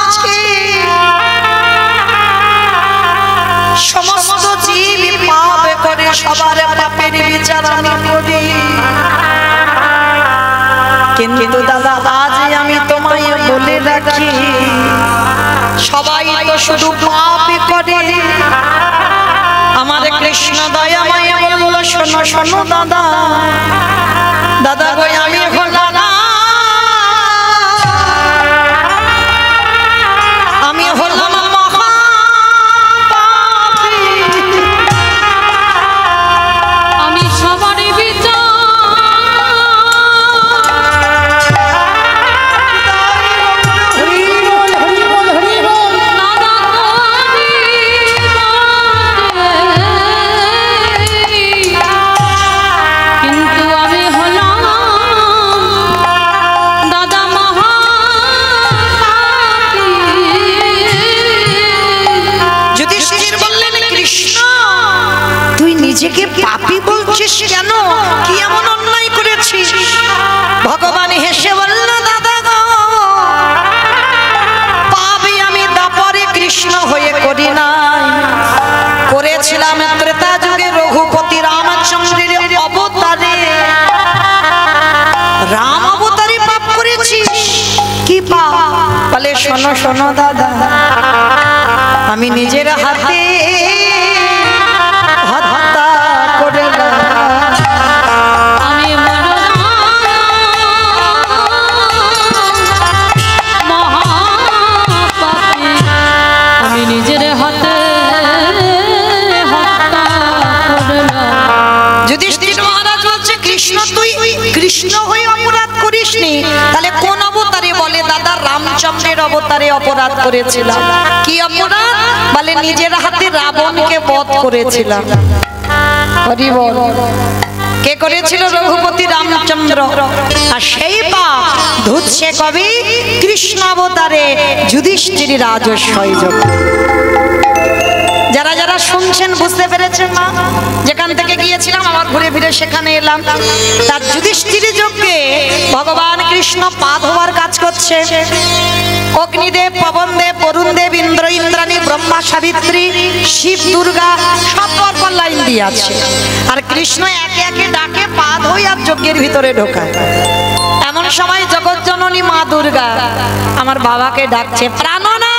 আছে, সমস্ত জীব পাপ করে, সবার পাপের বিচার আমি করি। কিন্তু দাদা আজ আমি তোমায় বলে রাখি, সবাই তো শুধু পাপ করে। আমার কৃষ্ণ দয়াময় বলল, শোনো শোনো দাদা, দাদা গো আমি হলো না, আমি হলাম মহাপাপী। আমি সবারই বিচার কিন্তু আমি হলাম দাদা মহাপাপী। যুধিষ্ঠির বললেন, কৃষ্ণ তুই নিজেকে পাপী বলছিস কেন? কি এমন অন্যায় করেছিস? ভগবান হেসে বলল, দাদা গো, পাপী আমি দাপরে কৃষ্ণ হয়ে করি নাই, করেছিলাম ত্রেতা যুগে রঘুপতি রামচন্দ্রের অবতারে। রাম অবতারে পাপ করেছিস। কি পাপ? বলে, শোনো শোনো দাদা, আমি নিজের হাতে হত্যা করলাম। আমি মহাপাপী, আমি নিজের হাতে হত্যা করলাম। যুধিষ্ঠির মহারাজ বলছে, কৃষ্ণ তুই কৃষ্ণ হয়ে অপরাধ করিসনি, তাহলে কোন অবতারে? বলে, দাদা রামচন্দ্রের অবতারে অপরাধ করেছিলাম। কি অপরাধ? বলে, নিজের হাতে রাবণকে বধ করেছিলাম। হরি বল। কে করেছিল? রঘুপতি রামচন্দ্র। আর সেই পাপ ধুচ্ছে কবি কৃষ্ণ অবতারে যুধিষ্ঠির রাজস্বই যোগ। যারা যারা শুনছেন বুঝতে পেরেছেন না? যেখান থেকে গিয়েছিলাম আবার ঘুরে ফিরে সেখানে এলাম। তার যুধিষ্ঠির যজ্ঞে ভগবান কৃষ্ণ পা ধোয়ার কাজ করছে। অগ্নিদেব, পবনদেব, বরুণদেব, ইন্দ্র, ইন্দ্রাণী, ব্রহ্মা, সাবিত্রী, শিব, দুর্গা সব পরপর লাইন দিয়ে আছে। আর কৃষ্ণ একে একে ডাকে পা ধোয় আর যজ্ঞের ভিতরে ঢোকায়। এমন সময় জগৎজননী মা দুর্গা আমার বাবাকে ডাকছে, প্রাণনা,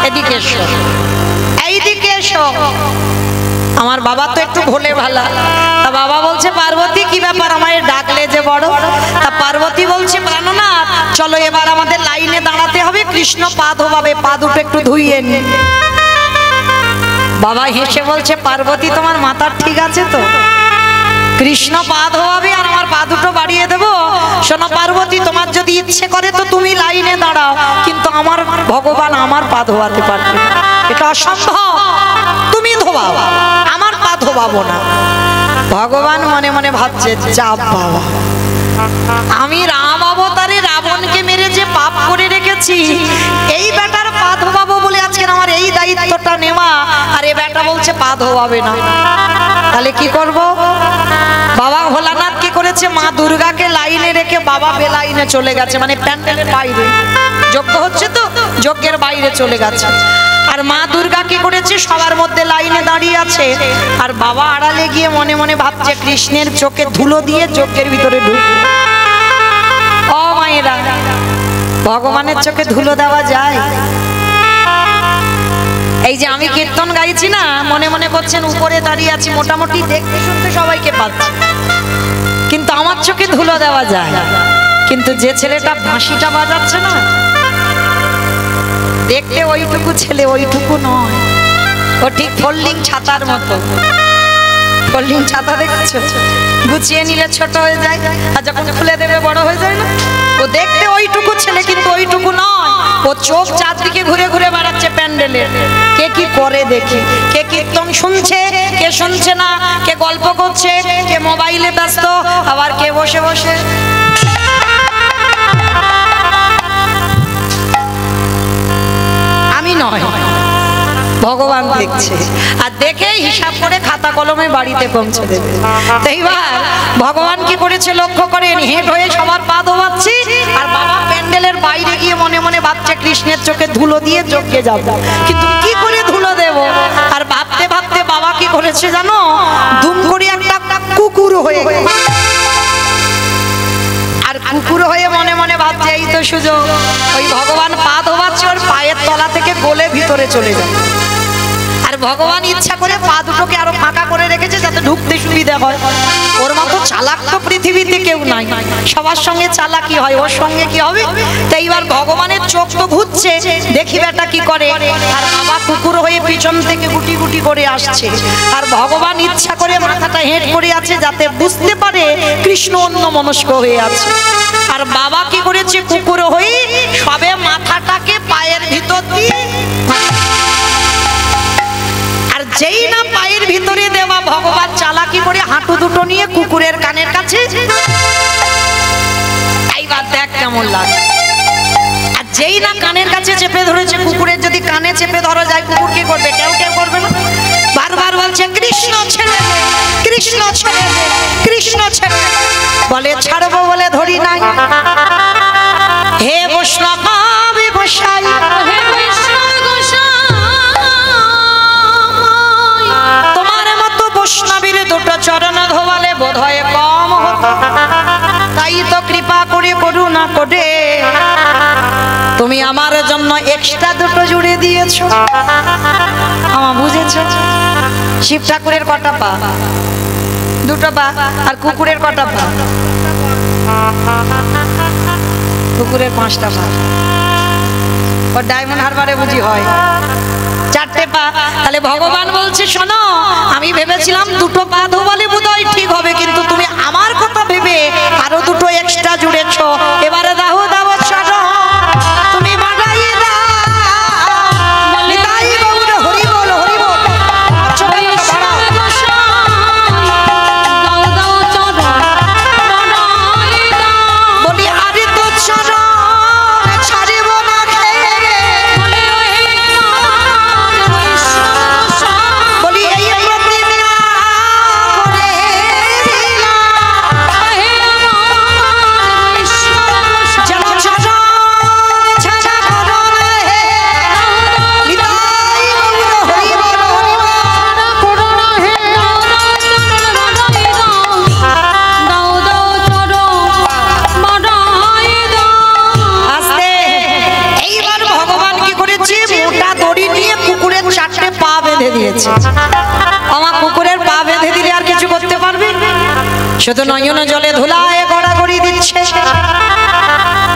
এদিকে এসো, এইদিকে এসো। আমার বাবা তো একটু ভোলে ভালা। তা বাবা বলছে, পার্বতী কি ব্যাপার, আমায় ডাকলে যে বড়? তা পার্বতী বলছে, প্রাণনাথ চলো এবার আমাদের লাইনে দাঁড়াতে হবে, কৃষ্ণ পা ধোবাবে, পা দুটো একটু ধুইয়ে নি। বাবা হেসে বলছে, পার্বতী তোমার মাথার ঠিক আছে তো? কৃষ্ণ পা ধোয়াবে আর আমার পা দুটো বাড়িয়ে দেবো? শোনো পার্বতী, তোমার যদি ইচ্ছে করে তো তুমি লাইনে দাঁড়াও, কিন্তু আমার ভগবান আমার পা ধোয়াতে পারবে না, এটা অসম্ভব। তুমি ধোবাও, আমার পা ধোবাবো না। ভগবান মনে মনে ভাবছে, যা বাবা, আমি রাম অবতারে রাবণকে মেরে যে পাপ করে রেখেছি, এই বেটার পা ধোবাবো বলে আজকে আমার এই দায়িত্বটা নেওয়া, আর এ বেটা বলছে পা ধোবাবে না। তাহলে কি করব? বাবা ভোলানাথ কি করেছে, মা দুর্গাকে লাইনে রেখে বাবা বেলাইনে চলে গেছে, মানে প্যান্ডেলের বাইরে যজ্ঞ হচ্ছে তো যজ্ঞের বাইরে চলে গেছে। আর মা দুর্গা কি করেছে, সবার মধ্যে লাইনে দাঁড়িয়ে আছে, আর বাবা আড়ালে গিয়ে মনে মনে ভাবছে কৃষ্ণের চোখে ধুলো দিয়ে যজ্ঞের ভিতরে ঢুকবে। ও মায়েরা, ভগবানের চোখে ধুলো দেওয়া যায়? এই যে আমি কীর্তন গাইছি না, মনে মনে করছেন উপরে দাঁড়িয়ে আছি, মোটামুটি দেখতে শুনতে সবাইকে পাচ্ছি, কিন্তু আমার চোখে ধুলো দেওয়া যায়। কিন্তু যে ছেলেটা বাঁশিটা বাজাচ্ছে না, দেখতে ওইটুকু ছেলে, ওইটুকু নয়, ও ঠিক ফোল্ডিং ছাতার মতো। গোল্ডিং ছাতা দেখছো, গুছিয়ে নিলে ছোট হয়ে যায় আর যখন খুলে দেবে বড় হয়ে যায় না। ও দেখতে ওইটুকু ছেলে কিন্তু ওইটুকু নয়, ও চোখ চারদিকে ঘুরে ঘুরে বেড়াচ্ছে প্যান্ডেলে। কে কি করে দেখি, কে কীর্তন শুনছে, কে শুনছে না, কে গল্প করছে, কে মোবাইলে ব্যস্ত, আবার কে বসে বসে। আমি নয়, ভগবান দেখছে, আর দেখে হিসাব করে খাতা কলমে বাড়িতে পৌঁছে দেবে। তো এইবার ভগবান কি করেছে লক্ষ্য করেন, হেঁট হয়ে সবার পা ধোয়াচ্ছি, আর বাবা প্যান্ডেলের বাইরে গিয়ে মনে মনে ভাবছে কৃষ্ণের চোখে ধুলো দিয়ে যজ্ঞে যাব, কিন্তু কি করে ধুলো দেব। আর ভাবতে ভাবতে বাবা কি করেছে জানো, দুম করে একটা কুকুর হয়ে গেছে। আর কুকুর হয়ে মনে মনে ভাবছে এই তো সুযোগ, ওই ভগবান পা ধোয়াচ্ছে, ওর পায়ের তলা থেকে গলে ভিতরে চলে যাবে। আর ভগবান ইচ্ছা করে পা দুটোকে আরো ফাঁকা করে রেখেছে যাতে ঢুকতে সুবিধা হয়। ওর মতো চালাক তো পৃথিবীতে কেউ নাই, সবার সঙ্গে চালাকি হয়, ওর সঙ্গে কি হবে। তাই এবার ভগবানের চোখ তো ঘুরছে, দেখি বেটা কি করে। আর বাবা কুকুর হয়ে পিছন থেকে গুটি গুটি করে আসছে, আর ভগবান ইচ্ছা করে মাথাটা হেঁট করে আছে যাতে বুঝতে পারে কৃষ্ণ অন্য মনস্ক হয়ে আছে। আর বাবা কি করেছে, কুকুর হয়ে সবে মাথাটাকে পায়ের ভিতর দিয়ে, যেই না পায়ের ভিতরে দেওয়া ভগবান চালাকি করে হাঁটু দুটো নিয়ে কুকুরের কানের কাছে। এইবার দেখ কেমন লাগে। আর যেই না কানের কাছে চেপে ধরেছে, কুকুরের যদি কানে চেপে ধরা যায় কুকুর কি করবে, কেউ কেউ করবে না, বারবার বলছে কৃষ্ণ ছেড়ে দে, কৃষ্ণ ছেড়ে দে, কৃষ্ণ ছেড়ে দে। বলে ছাড়বো বলে ধরি নাই। হে বৈষ্ণব গোসাই, হে বৈষ্ণব গোসাই, তোমার মতো বৈষ্ণবীর দুটো চরণ ধোয়ালে বোধ হয় কম হতো, তাই তো কৃপা করে করুণা করে তুমি আমার জন্য এক্সট্রা দুটো জুড়ে দিয়েছো। আমার বুঝেছো, শিব ঠাকুরের কটা পা, দুটো পা, আর কুকুরের কটা পা, কুকুরের 5টা পা। ও ডায়মন্ড হারবারে বুঝি হয় 4টে পা। তাহলে ভগবান বলছে শোনো, আমি ভেবেছিলাম দুটো পা ধোবালে বোধহয় ঠিক হবে, কিন্তু তুমি আমার কথা ভেবে আরো দুটো এক্সট্রা জুড়েছো। এবারে দাও দাও ছাড়ো, তুমি বাড়াইয়ে দাও। নিতাই গৌর হরি বল, হরি বল। বলি আরে তো ছাড়ো, ছাড়িব না খেয়ে। বলি এই প্রতিজ্ঞা করে যেন ছাড়ো, ছাড়া করো না হে। নিতাই গৌর হরি বল, হরি বল। আস্তে। এইবার ভগবান কি করেছে, মোটা দড়ি নিয়ে কুকুরের 4টে পা বেঁধে দিয়েছে। আমার কুকুরের পা বেঁধে দিলে আর কিছু করতে পারবে, শুধু নয়ন জলে ধুলায় গড়াগড়ি দিচ্ছে।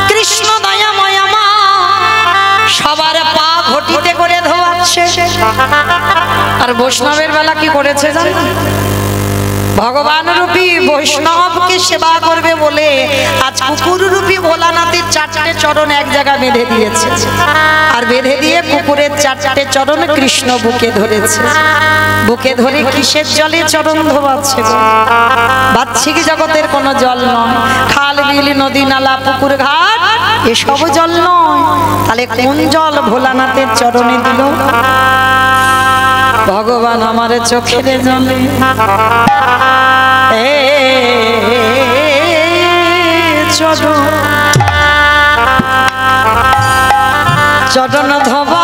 কৃষ্ণ দয়াময় মা সবার পা ঘটিতে করে ধোয়াচ্ছে। আর বৈষ্ণবের বেলা কি করেছে জানো, ভগবান রূপী বৈষ্ণবকে সেবা করবে বলে আজ কুকুর রূপী ভোলানাথের 4টে চরণ এক জায়গায় বেঁধে দিয়েছে। আর বেঁধে দিয়ে কুকুরের 4টে চরণ কৃষ্ণ বুকে ধরেছে। বুকে ধরে কিসের জলে চরণ ধোয়াচ্ছে, বাহ্যিক জগতের কোনো জল নয়, খাল বিল নদী নালা পুকুর ঘাট এসব জল নয়। তাহলে কোন জল ভোলানাথের চরণে দিল? ভগবান আমার চোখের জলে চরণ ধবা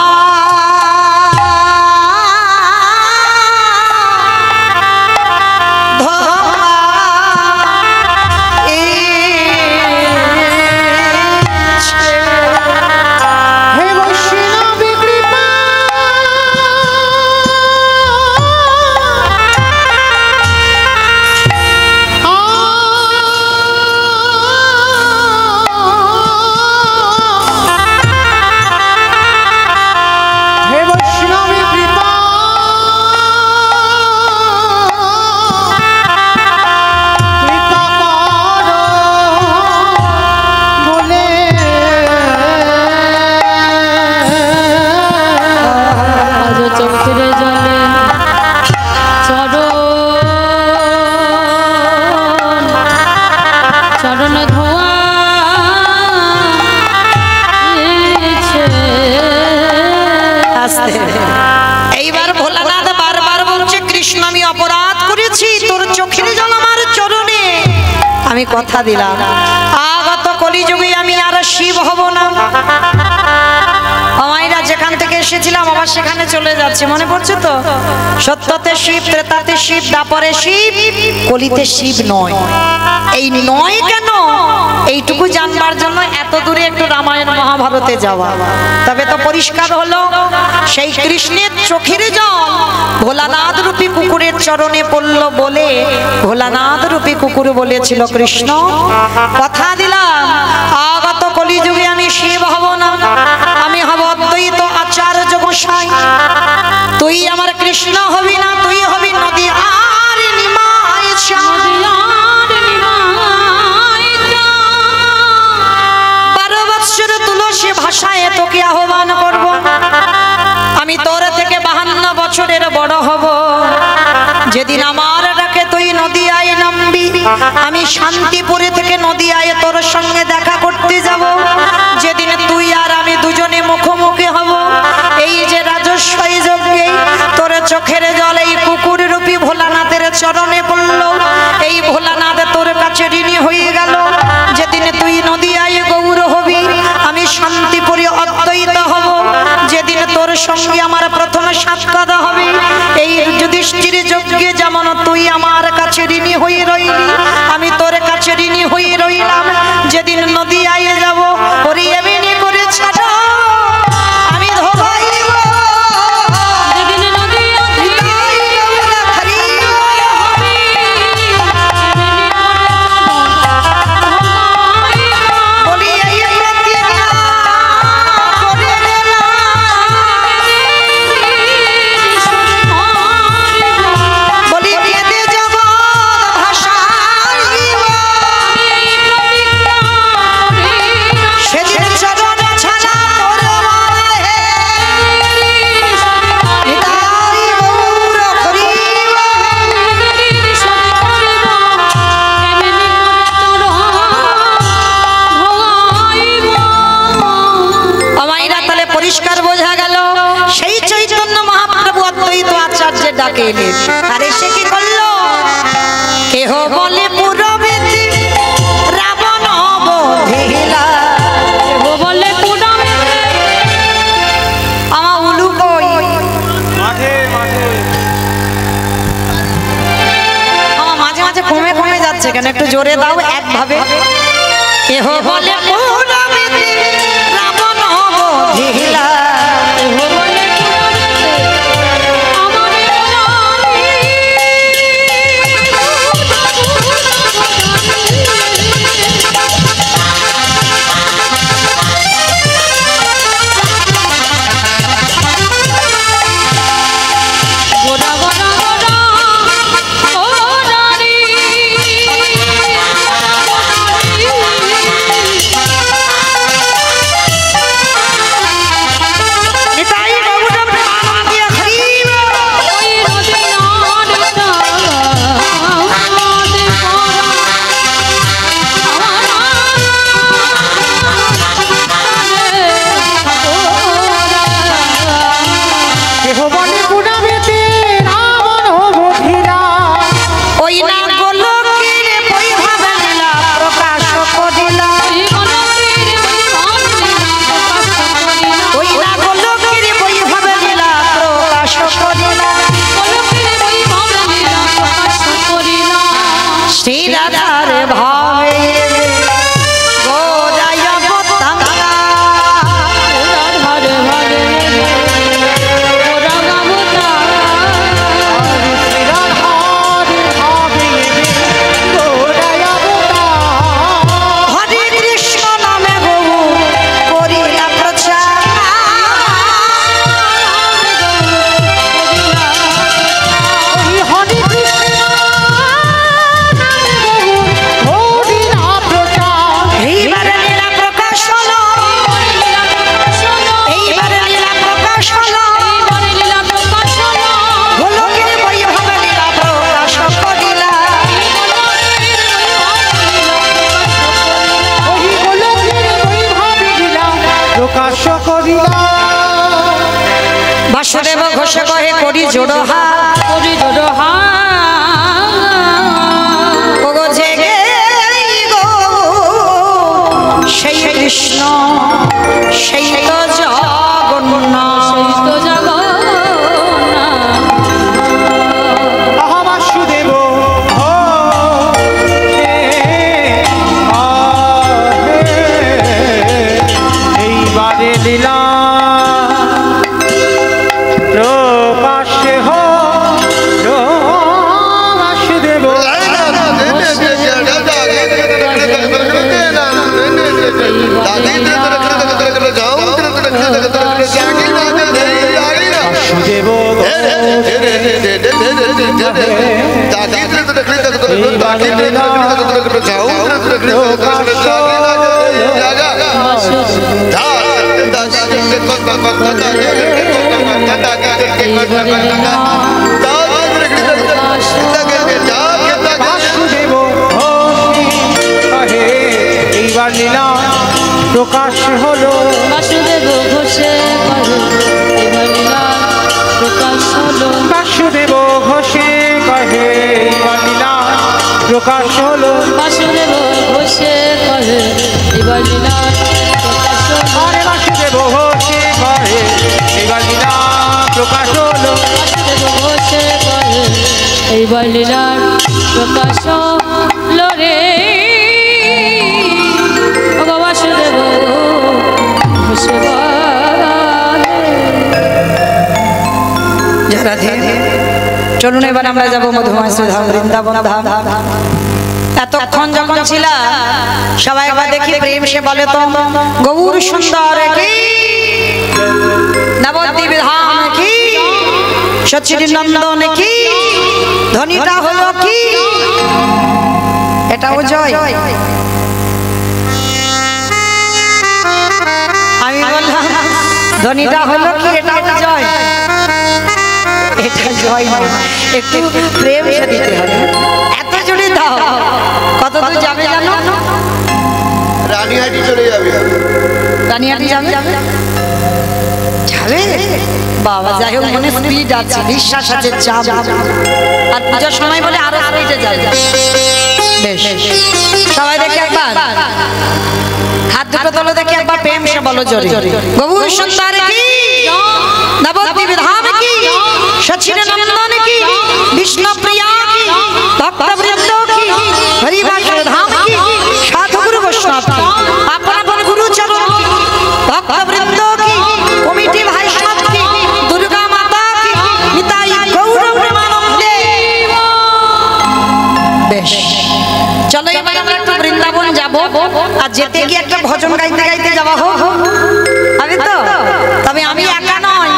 রাধে। এইবার ভোলানাথ বারবার বলছে কৃষ্ণ আমি অপরাধ করেছি, তোর চোখের জল আমার চরণে, আমি কথা দিলাম আগত কলিযুগে আমি আর শিব হব না। আমায়রা যেখান থেকে এসেছিলাম আবার সেখানে চলে যাচ্ছে, মনে পড়ছে তো? সত্যতে শিব, ত্রেতাতে শিব, দ্বাপরে শিব, কলিতে শিব নয়। এই নয় কেন এইটুকু জানবার জন্য এত দূরে একটু রামায়ণ মহাভারতে যাওয়া। তবে তো পরিষ্কার হলো সেই কৃষ্ণের চোখের জল ভোলানাথ রূপী কুকুরের চরণে পড়ল বলে ভোলানাথ রূপী কুকুর বলেছিল কৃষ্ণ কথা দিলাম আগত কলিযুগে আমি শিব হব না, আমি হব অদ্বৈত আচার্য গোসাই। তুই আমার কৃষ্ণ হবি না, তুই হবি নদী আর নিমাই চাঁদ। 12 বৎসর তুলসী ভাষায় তোকে আহ্বান করব, আমি তোর থেকে 52 বছরের বড় হব। যেদিন আমার ডাকে তুই নদিয়ায় নামবি, আমি শান্তিপুরে থেকে নদিয়ায় তোর সঙ্গে দেখা করতে যাব। যেদিন তুই আর আমি দুজনে মুখোমুখি হব, এই যে রাজস্বই যজ্ঞে তোর চোখের জল এই কুকুর রূপী ভোলানাথের চরণে পড়ল, এই ভোলানাথ তোর কাছে ঋণী হয়ে গেল। যেদিন তুই নদিয়ায় গৌর হবি, আমি শান্তিপুরে অদ্বৈত হব। যেদিন তোর সঙ্গে আমার প্রথম সাক্ষাৎ হবে, এই যুধিষ্ঠির যজ্ঞে যেমন তুই আমার কাছে ঋণী হয়ে রইলি, আমি তোর কাছে ঋণী হয়ে রইলাম। যেদিন নদিয়ায় যাব ওরে এমনি করে ছাড়ো আমি ধোবাইব, যেদিন নদিয়া বলি এই প্রতিজ্ঞা করে বলি বেদে জগৎ ভাষাইব, সেদিন চরণে ছাড়া তোর মনে হৃদয় গৌর করিব। আমাইরা তাহলে পরিষ্কার বোঝা গেল সেই চৈতন্য মহাপ্রভু অদ্বৈত আচার্যের ডাকে এলেন। আর এসে কি করলো? কেহ বলে পুরবেদী রাবণ বধিলা, বলে আমার উলু কই, মাঠে মাঠে আমার মাঝে মাঝে কমে কমে যাচ্ছে কেন, একটু জোরে দাও একভাবে। কেহ বলে পুরবেদী রাবণ বধিলা, ওই না গোলকের বৈভব লীলা প্রকাশ করিলা, ওই না গোলকের বৈভব লীলা প্রকাশ করিলা। শ্রী রাধার ভাবে গোরায় অবতারা, বাসুদেব ঘোষে কহে করি জোড়হা করি জোড়হা ওগো জেগে গো সেই কৃষ্ণ সেই তো জগন্নাথ সেই তো জগন্নাথ আহা বাসুদেব এইবারে লীলা প্রকাশে হলো বাসুদেব বাসুদেব বাসুদেব এইবার লীলা প্রকাশ হলো বাসুদেব ঘোষে কহে এবার লীলা প্রকাশ হলো বাসুদেব ঘোষে কহে এইবার লীলা প্রকাশ হলো বাসুদেব ঘোষে কহে এবার লীলা প্রকাশ হলো আরে বাসুদেব ঘোষে কহে এইবার লীলা প্রকাশ হলো বাসুদেব ঘোষে কহে এইবার লীলার প্রকাশ হলো রে ও গো বাসুদেব ঘোষে রাধে চলুন এবার আমরা যাবো মধুময় ধাম বৃন্দাবন ধাম এতক্ষণ যখন ছিলাম সবাই একবার দেখি প্রেম সে বলে তো গৌর সুন্দর কি নবদ্বীপ ধাম কি সচিন নন্দন কি ধ্বনিটা হলো কি এটাও জয় আমি বললাম ধ্বনিটা হলো কি এটাও জয় এটা জয় না একটু প্রেম সে দিতে হবে এত জোরে দাও কত দূর যাবে জানো রানীহাটি চলে যাবে রানিয়াটি যাবে যাবে বাবা যাই হোক মনে স্পিড আছে বিশ্বাস আছে চাপ আর পূজার সময় বলে আরো স্পিডে যাবে বেশ সবাই দেখে একবার হাত দুটো তোলো দেখে একবার প্রেম সে বলো জোরে গৌর সুন্দর কি নবদ্বীপ ধাম কি সচিন নন্দন কি বিষ্ণু প্রিয়া কি ভক্ত বৃন্দ কি হরিবাসর ধাম কি সাধু গুরু বৈষ্ণব কি আপন আপন গুরু চরণ কি ভক্ত বৃন্দ কি কমিটি ভাই সব কি দুর্গা মাতা কি নিতাই গৌর প্রেমানন্দে বেশ চলো এবার আমরা একটু বৃন্দাবন যাব আর যেতে গিয়ে একটা ভজন গাইতে গাইতে যাওয়া হোক আমি তো তবে আমি একা নয়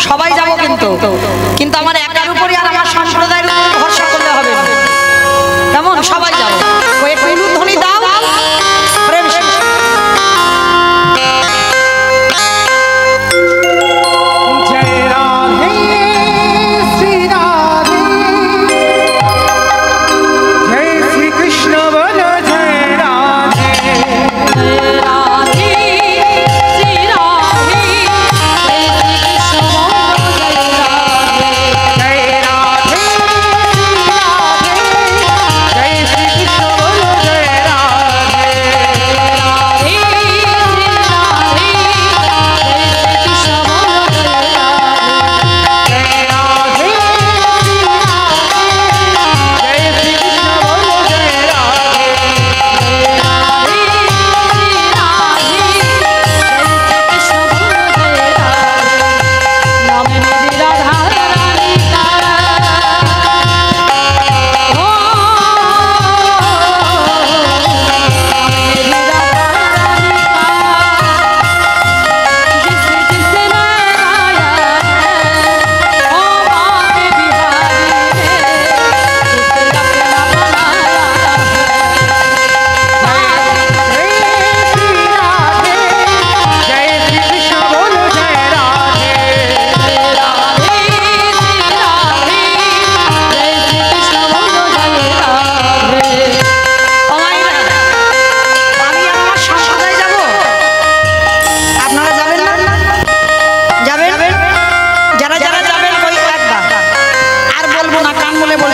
সবাই যাব কিন্তু আমার একার উপরই আর আমার সম্প্রদায়ের উপর ভরসা করলে হবে না কেমন সবাই যাবো ওই একটু ধ্বনি দাও প্রেম জয় রাধে শ্রী রাধে জয় শ্রী কৃষ্ণ বলো জয় রাধে রাধে শ্রী রাধে জয় শ্রী কৃষ্ণ জয় রাধে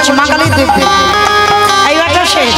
বলছি মা কালী দেব এইবারটা শেষ